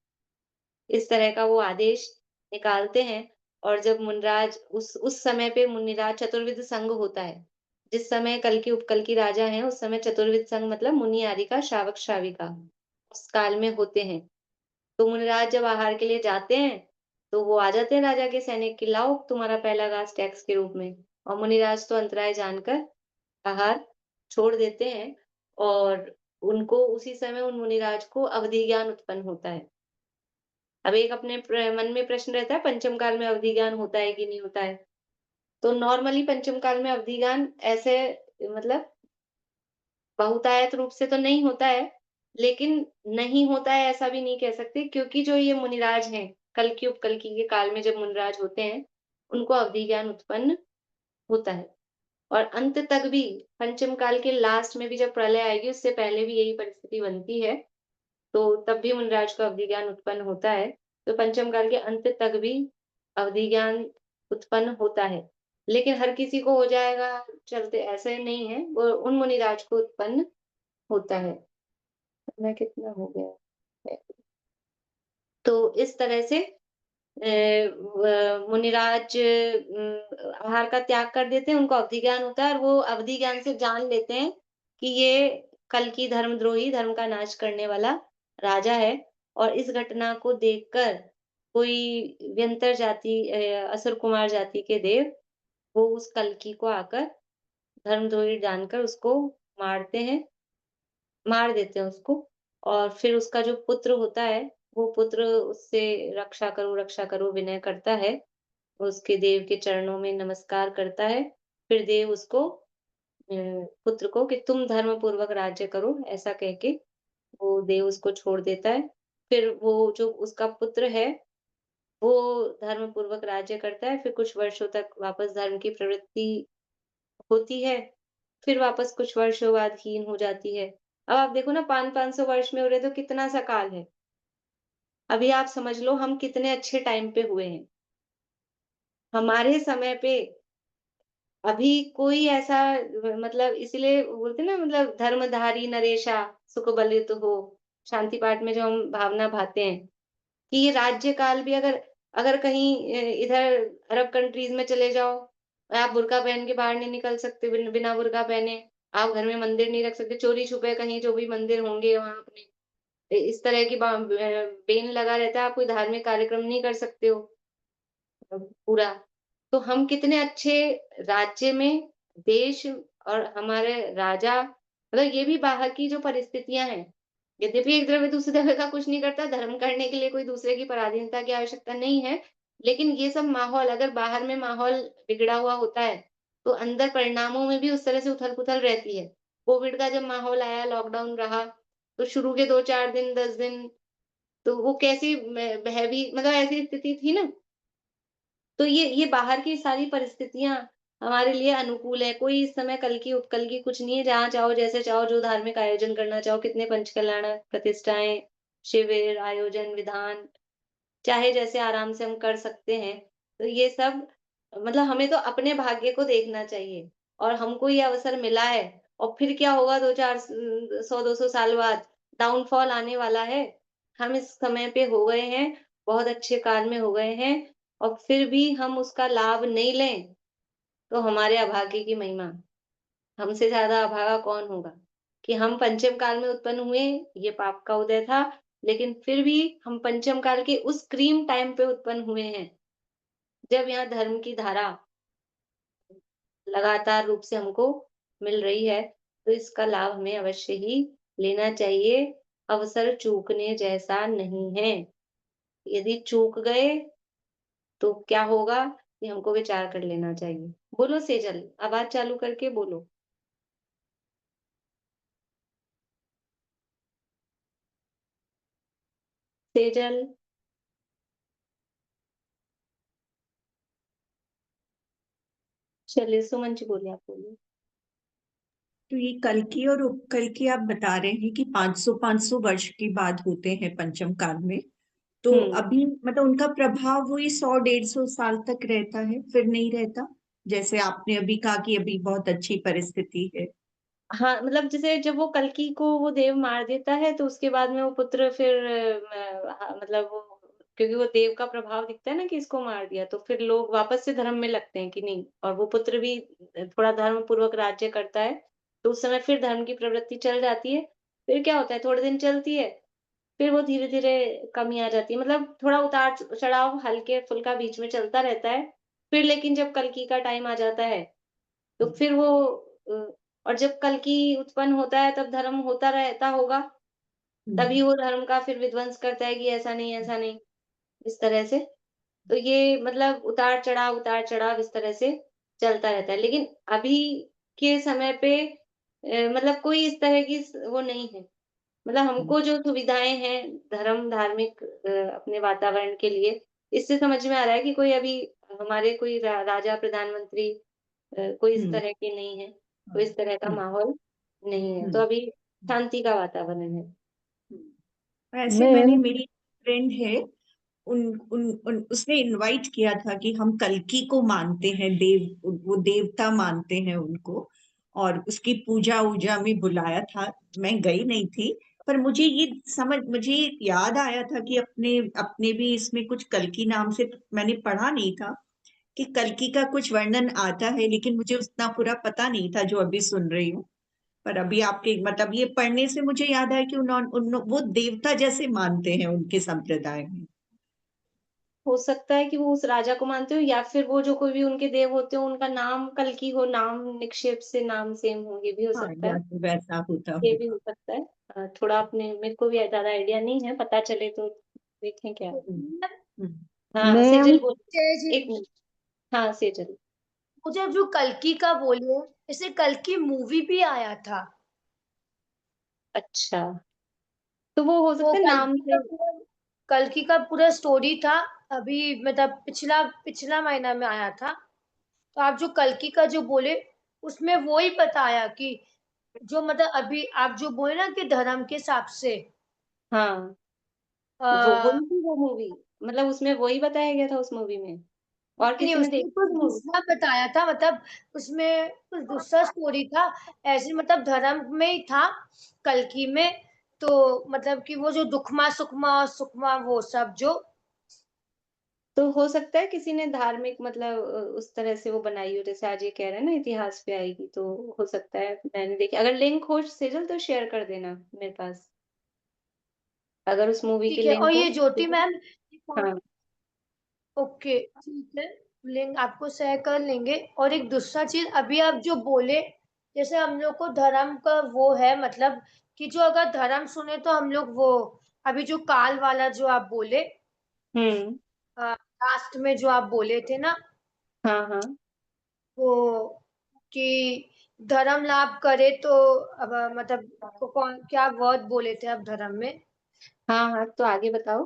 इस तरह का वो आदेश निकालते हैं और जब मुनिराज उस समय पे मुनिराज चतुर्विध संघ होता है। जिस समय कल्कि उपकल्कि राजा हैं, उस समय चतुर्विध संघ मतलब मुनि आदि का, श्रावक-श्राविका उस काल में होते हैं। तो मुनिराज जब आहार के लिए जाते हैं, तो वो आ जाते हैं राजा के सैनिक कि लाओ तुम्हारा पहला घास टैक्स के रूप में। और मुनिराज तो अंतराय जानकर आहार छोड़ देते हैं और उनको उसी समय उन मुनिराज को अवधि ज्ञान उत्पन्न होता है। अब एक अपने मन में प्रश्न रहता है पंचम काल में अवधि ज्ञान होता है कि नहीं होता है? तो नॉर्मली पंचम काल में अवधि ज्ञान ऐसे मतलब बहुतायत रूप से तो नहीं होता है, लेकिन नहीं होता है ऐसा भी नहीं कह सकते क्योंकि जो ये मुनिराज हैं, कल्कि उपकल्कि के काल में जब मुनिराज होते हैं, उनको अवधि ज्ञान उत्पन्न होता है। और अंत तक भी पंचम काल के लास्ट में भी जब प्रलय आएगी, उससे पहले भी यही परिस्थिति बनती है, तो तब भी मुनिराज को अवधि ज्ञान उत्पन्न होता है। तो पंचम काल के अंत तक भी अवधि ज्ञान उत्पन्न होता है। लेकिन हर किसी को हो जाएगा, चलते ऐसे नहीं है, वो उन मुनिराज को उत्पन्न होता है। समय कितना हो गया है? तो इस तरह से मुनिराज आहार का त्याग कर देते हैं, उनको अवधि ज्ञान होता है और वो अवधि ज्ञान से जान लेते हैं कि ये कल्कि धर्मद्रोही, धर्म का नाश करने वाला राजा है और इस घटना को देखकर कोई व्यंतर जाति असुर कुमार जाति के देव वो उस कल्कि को आकर धर्मद्रोही जानकर उसको मारते हैं, मार देते हैं उसको और फिर उसका जो पुत्र होता है, वो पुत्र उससे रक्षा करो विनय करता है। उसके देव के चरणों में नमस्कार करता है। फिर देव उसको पुत्र को कि तुम धर्म पूर्वक राज्य करो, ऐसा कह के वो देव उसको छोड़ देता है। फिर वो जो उसका पुत्र है, वो धर्म पूर्वक राज्य करता है। फिर कुछ वर्षों तक वापस धर्म की प्रवृत्ति होती है। फिर वापस कुछ वर्षों बाद हीन हो जाती है। अब आप देखो ना 500-500 वर्ष में हो रहे तो कितना सा काल है। अभी आप समझ लो हम कितने अच्छे टाइम पे हुए हैं। हमारे समय पे अभी कोई ऐसा मतलब इसीलिए बोलते हैं ना मतलब धर्मधारी नरेशा सुख बलित हो, शांति पाठ में जो हम भावना भाते हैं, कि ये राज्य काल भी अगर अगर कहीं इधर अरब कंट्रीज़ में चले जाओ, आप बुर्का पहन के बाहर नहीं निकल सकते बिना बुर्का पहने, आप घर में मंदिर नहीं रख सकते, चोरी-छुपे कहीं जो भी मंदिर होंगे वहाँ अपने इस तरह की बैन लगा रहता है, आप कोई धार्मिक कार्यक्रम नहीं कर सकते हो पूरा। तो हम कितने अच्छे राज्य में देश और हमारे राजा मतलब ये भी बाहर की जो परिस्थितियाँ हैं, यद्यपि एक द्रव्य दूसरे द्रव्य का कुछ नहीं करता, धर्म करने के लिए कोई दूसरे की पराधीनता की आवश्यकता नहीं है। लेकिन ये सब माहौल अगर बाहर में माहौल बिगड़ा हुआ होता है, तो अंदर परिणामों में भी उस तरह से उथल-पुथल रहती है। कोविड का जब माहौल आया, लॉकडाउन रहा, तो शुरू के 2-4 दिन, 10 दिन, तो वो कैसी हैवी मतलब ऐसी स्थिति थी ना, तो ये बाहर की सारी परिस्थितियाँ हमारे लिए अनुकूल है। कोई इस समय कल की उपकल की कुछ नहीं है, जहाँ चाहो, जैसे चाहो, जो धार्मिक आयोजन करना चाहो, कितने पंचकल्याण प्रतिष्ठाएँ, शिविर, आयोजन, विधान, चाहे जैसे आराम से हम कर सकते हैं। तो ये सब मतलब हमें तो अपने भाग्य को देखना चाहिए और हमको ये अवसर मिला है और फिर क्या होगा 2-4 100-200 साल बाद डाउनफॉल आने वाला है। हम इस समय पे हो गए हैं, बहुत अच्छे काल में हो गए हैं और फिर भी हम उसका लाभ नहीं लें, तो हमारे अभागे की महिमा। हमसे ज़्यादा अभागा कौन होगा? कि हम पंचम काल में उत्पन्न हुए, ये पाप का उदय था, लेकिन फिर भी हम पंचम काल के उस क्रीम टाइम पे उत्पन्न हुए हैं, जब यहाँ धर्म की धारा लगातार रूप से हमको मिल रही है, तो इसका लाभ हमें अवश्य ही लेना चाहिए। अवसर चूकने जैसा नहीं है। यदि चूक गए, तो क्या होगा? ये हमको विचार कर लेना चाहिए। बोलो सेजल, आवाज़ चालू करके बोलो। सेजल। चलिए सुमन जी बोलिए, आप बोलिए। तो ये कल्कि और उपकल्कि आप बता रहे हैं कि 500 वर्ष के बाद होते हैं पंचम काल में, तो हुँ। अभी मतलब उनका प्रभाव वही 100-150 साल तक रहता है, फिर नहीं रहता, जैसे आपने अभी कहा कि अभी बहुत अच्छी परिस्थिति है। हाँ, मतलब जैसे जब वो कल्कि को वो देव मार देता है, तो उसके बाद में वो पुत्र फिर मतलब वो, क्योंकि वो देव का प्रभाव दिखता है ना कि इसको मार दिया, तो फिर लोग वापस से धर्म में लगते हैं कि नहीं, और वो पुत्र भी थोड़ा धर्म पूर्वक राज्य करता है, तो उस समय फिर धर्म की प्रवृत्ति चल जाती है। फिर क्या होता है, थोड़े दिन चलती है, फिर वो धीरे-धीरे कमी आ जाती है। मतलब थोड़ा उतार-चढ़ाव हल्के-फुल्का बीच में चलता रहता है। फिर लेकिन जब कल्कि का टाइम आ जाता है, तो फिर वो अ, और जब कल्कि उत्पन्न होता है तब धर्म होता रहता होगा, तभी वो धर्म का फिर विध्वंस करता है कि ऐसा नहीं, इस तरह से। तो ये मतलब उतार-चढ़ाव इस तरह से चलता रहता है। लेकिन अभी के समय पे मतलब कोई इस तरह की वो नहीं है। मतलब हमको जो सुविधाएँ हैं धर्म धार्मिक अपने वातावरण के लिए, इससे समझ में आ रहा है कि कोई अभी हमारे कोई राजा प्रधानमंत्री कोई इस हम्म तरह के नहीं है, कोई इस तरह का हम्म माहौल नहीं है। तो हम्म अभी शांति का वातावरण है। ऐसे मैंने, मैम मेरी फ्रेंड है, उसने इनवाइट किया था कि हम कल्कि को मानते हैं, वो देवता मानते हैं उनको, और उसकी पूजा ऊजा में बुलाया था। मैं गई नहीं थी, पर मुझे याद आया था कि अपने अपने भी इसमें कुछ कल्कि नाम से, मैंने पढ़ा नहीं था कि कल्कि का कुछ वर्णन आता है, लेकिन मुझे उतना पूरा पता नहीं था जो अभी सुन रही हूँ। पर अभी आपके मतलब ये पढ़ने से मुझे याद आया कि वो देवता जैसे मानते हैं उनके संप्रदाय में। हो सकता है कि वो उस राजा को मानते हो या फिर वो जो कोई भी उनके देव होते हो उनका नाम कल्कि हो, नाम निक्षेप से नाम सेम हो, ये भी हो हाँ, सकता या है। तो वैसा होता ये भी होगा। हो सकता है। थोड़ा अपने मेरे को भी ज़्यादा आइडिया नहीं है, पता चले तो देखें क्या है। हम्म, हम्म, हाँ, मैम सेजल बोलिए। 1 मिनट। हाँ, सेजल। मुझे जो कल्कि का बोले, इसे कल्कि मूवी भी आया था। अच्छा, तो वो हो वो सकता है नाम से। कल्कि का पूरा स्टोरी था, अभी मतलब पिछला पिछला महीना में आया था। तो आप जो कल्कि का जो बोले, उसमें वो ही बताया कि जो मतलब अभी आप जो बोले ना कि धर्म के हिसाब से हाँ, वो आ, वही थी वो मूवी, मतलब उसमें वही बताया गया था उस मूवी में। और नहीं, किसी ने उसमें देखी कुछ थी मूवी? दूसरा बताया था, मतलब उसमें कुछ दूसरा स्टोरी था। ऐसे मतलब धर्म में ही था कल्कि में। तो मतलब कि वो जो दुखमा सुखमा सुखमा वो सब जो तो हो सकता है किसी ने धार्मिक मतलब उस तरह से वो बनाई हो, जैसे आज ये कह रहे हैं ना इतिहास पे आएगी, तो हो सकता है मैंने देखी। अगर लिंक हो सेजल तो शेयर कर देना मेरे पास, अगर उस मूवी की ठीक है। लिंक और हो। ये ज्योति मैम, हाँ। ओके ठीक है, लिंक आपको शेयर कर लेंगे। और एक दूसरा चीज अभी आप जो बोले, जैसे हम लोग को धर्म का वो है, मतलब कि जो अगर धर्म सुने तो हम लोग वो अभी जो काल वाला जो आप बोले हुँ। लास्ट में जो आप बोले थे ना, हाँ, हाँ। वो कि धर्म लाभ करे तो अब मतलब कौन क्या वर्ड बोले थे आप धर्म में? हाँ हाँ, तो आगे बताओ।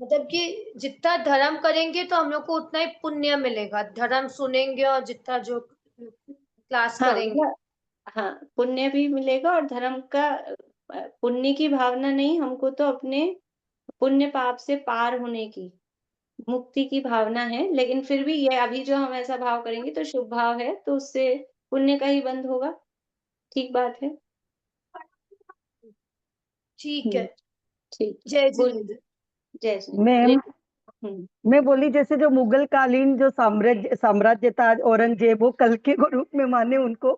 मतलब कि जितना धर्म करेंगे तो हम लोग को उतना ही पुण्य मिलेगा, धर्म सुनेंगे और जितना जो क्लास हाँ करेंगे। मतलब, हाँ पुण्य भी मिलेगा और धर्म का पुण्य की भावना नहीं, हमको तो अपने पुण्य पाप से पार होने की, मुक्ति की भावना है। लेकिन फिर भी ये अभी जो हम ऐसा भाव करेंगे तो शुभ भाव है, तो उससे पुण्य का ही बंध होगा। ठीक बात है। ठीक है। ठीक है, जय बोल। जिनेंद्र। जय श्री मैम हम्म। मैं बोली जैसे जो मुगल कालीन जो साम्राज्य था औरंगजेब, वो कल्कि को रूप में माने उनको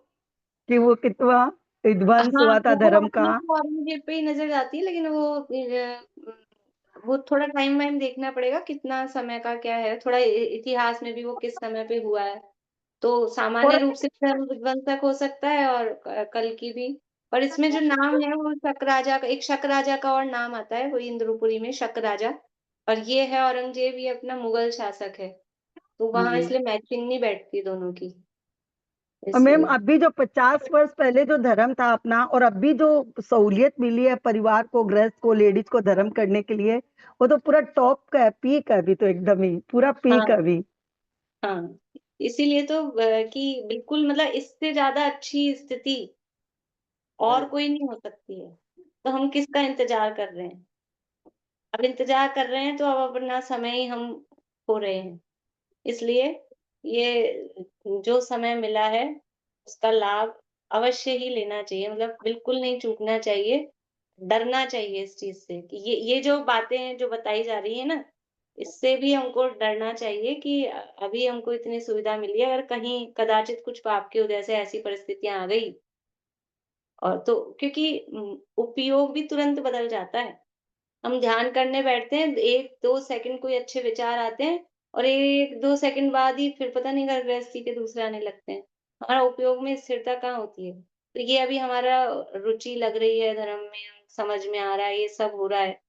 कि वो कितना विध्वंस हाँ, हुआ था वो धर्म का। अपने को औरंगजेब पे ही नजर आती है, लेकिन वो थोड़ा टाइम वाइम देखना पड़ेगा, कितना समय का क्या है, थोड़ा इतिहास में भी वो किस समय पे हुआ है। तो सामान्य और रूप से धर्म विध्वंसक हो सकता है और कल की भी। पर इसमें जो नाम है वो शक राजा का, एक शक राजा का और नाम आता है, वो इंद्रपुरी में शक राजा। और ये है औरंगजेब, ये अपना मुगल शासक है। तो वहां इसलिए मैचिंग नहीं बैठती दोनों की, और मैम इसलिए। अभी जो 50 वर्ष पहले जो धर्म था अपना, और अभी जो सहूलियत मिली है परिवार को, गृहस्थ को, लेडीज को धर्म करने के लिए, वो तो पूरा टॉप का है, पीक है अभी, तो एकदम ही पूरा पीक है हाँ अभी। हाँ, इसीलिए तो कि बिल्कुल मतलब इससे ज्यादा अच्छी स्थिति और कोई नहीं हो सकती है। तो हम किसका इंतजार कर रहे हैं? अब इंतजार कर रहे हैं तो अब अपना समय ही हम खो रहे हैं। इसलिए ये जो समय मिला है उसका लाभ अवश्य ही लेना चाहिए, मतलब बिल्कुल नहीं चूकना चाहिए। डरना चाहिए इस चीज से कि ये जो बातें हैं जो बताई जा रही है ना, इससे भी हमको डरना चाहिए कि अभी हमको इतनी सुविधा मिली है, अगर कहीं कदाचित कुछ पाप की वजह से ऐसी परिस्थितियां आ गई, और तो क्योंकि उपयोग भी तुरंत बदल जाता है। हम ध्यान करने बैठते हैं, 1-2 सेकंड कोई अच्छे विचार आते हैं और 1-2 सेकंड बाद ही फिर पता नहीं घर गृहस्थी के दूसरे आने लगते हैं। हमारा उपयोग में स्थिरता कहाँ होती है? तो ये अभी हमारा रुचि लग रही है धर्म में, समझ में आ रहा है, ये सब हो रहा है।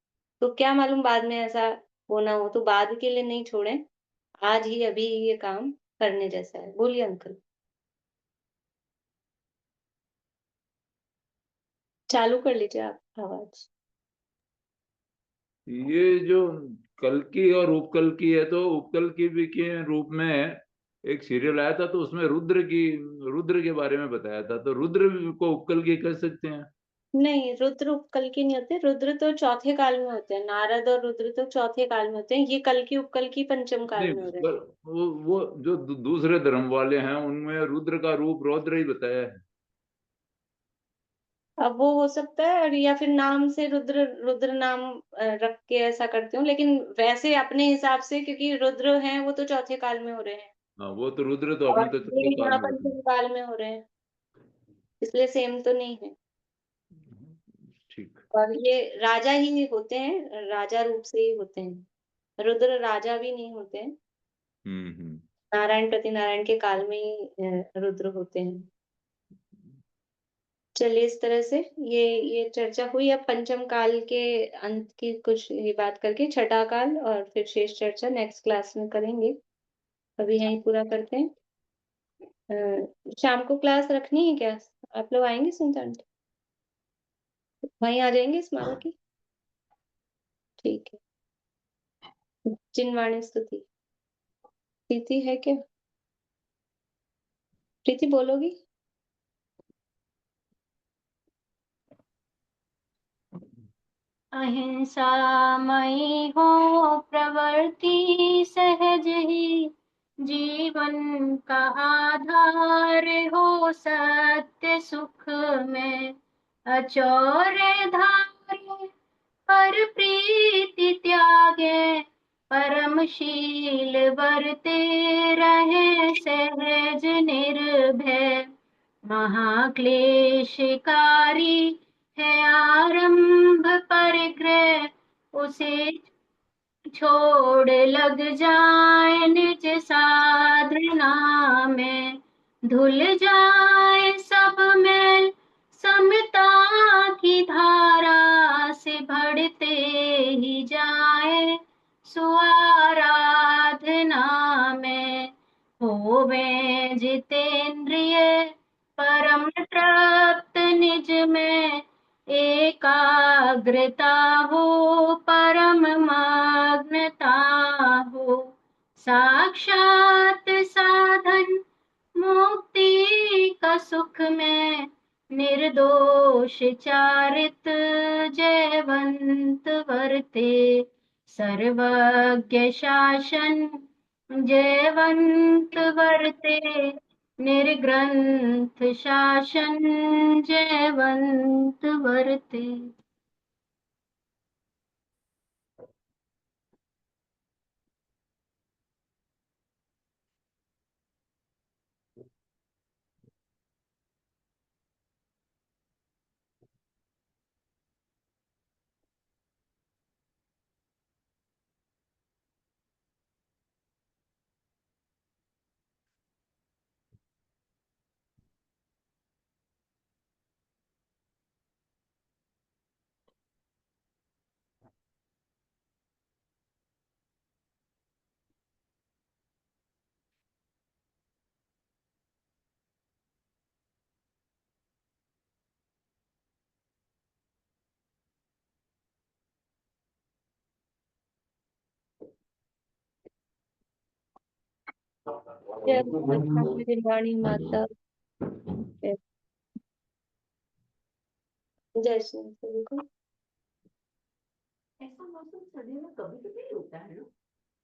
तो क्या मालूम बाद में ऐसा हो ना हो, तो बाद के लिए नहीं छोड़ें। आज ही अभी ही ये काम करने जैसा है। बोलिए अंकल। चालू कर लीजिए आप आवाज। ये जो कल्कि और उपकल्कि है, तो उपकल्कि भी के रूप में एक सीरियल आया था, तो उसमें रुद्र के बारे में बताया था, तो रुद्र को उपकल्कि कह सकते हैं? नहीं, रुद्र उपकल्कि नहीं होते, रुद्र तो चौथे काल में होते हैं, नारद और रुद्र तो चौथे काल में होते हैं, ये कल्कि उपकल्कि पंचम काल नहीं, में हो रहे हैं। पर वो जो दूसरे धर्म वाले हैं उनमें रुद्र का रूप रौद्र ही बताया है। अब वो हो सकता है, और या फिर नाम से रुद्र रुद्र नाम रख के ऐसा करते हो, लेकिन वैसे अपने हिसाब से क्योंकि रुद्र हैं वो तो चौथे काल में हो रहे हैं हाँ, वो तो रुद्र तो और अपने तो ये चौथे काल यहाँ में होते पंचम काल में हो रहे हैं, इसलिए सेम तो नहीं है। हैं। ठीक। और ये राजा ही होते हैं, राजा रूप से ही होते हैं, रुद्र राजा भी नहीं होते हैं। हम्म। नारायण प्रति नारायण के काल में ही रुद्र होते हैं। चलिए, इस तरह से ये चर्चा हुई। अब पंचम काल के अंत की कुछ ये बात करके छठा काल और फिर शेष चर्चा नेक्स्ट क्लास में करेंगे। अभी यहीं पूरा करते हैं। शाम को क्लास रखनी है क्या? आप लोग आएंगे सुनते वहीं आ जाएंगे स्मारक की? ठीक है। चिन्वाणी स्तुति प्रीति है क्या? प्रीति बोलोगी? अहिंसा मई हो प्रवृत्ति सहज ही, जीवन का आधार हो सत्य सुख में, अचौर्य धारे पर प्रीति त्यागे, परमशील बरते रहे सहज निर्भय, महाक्लेशकारी है आरंभ परिग्रह, उसे छोड़ लग जाए निज साधना में, धुल जाए सब मैल समता की धारा से, बढ़ते ही जाए स्वाराधना में, होवे जितेंद्रिय परम तृप्त निज में एकाग्रता हो, परम मग्नता हो। साक्षात साधन मुक्ति का सुख में निर्दोष चारित जयवंत वर्ते। सर्वज्ञ शासन जयवंत वर्ते, निर्ग्रंथ शासन जयवंत वर्ते। जय माता मेरी रानी माता, जय श्री सभी को। ऐसा मौसम सर्दियों में कभी कभी होता है ना।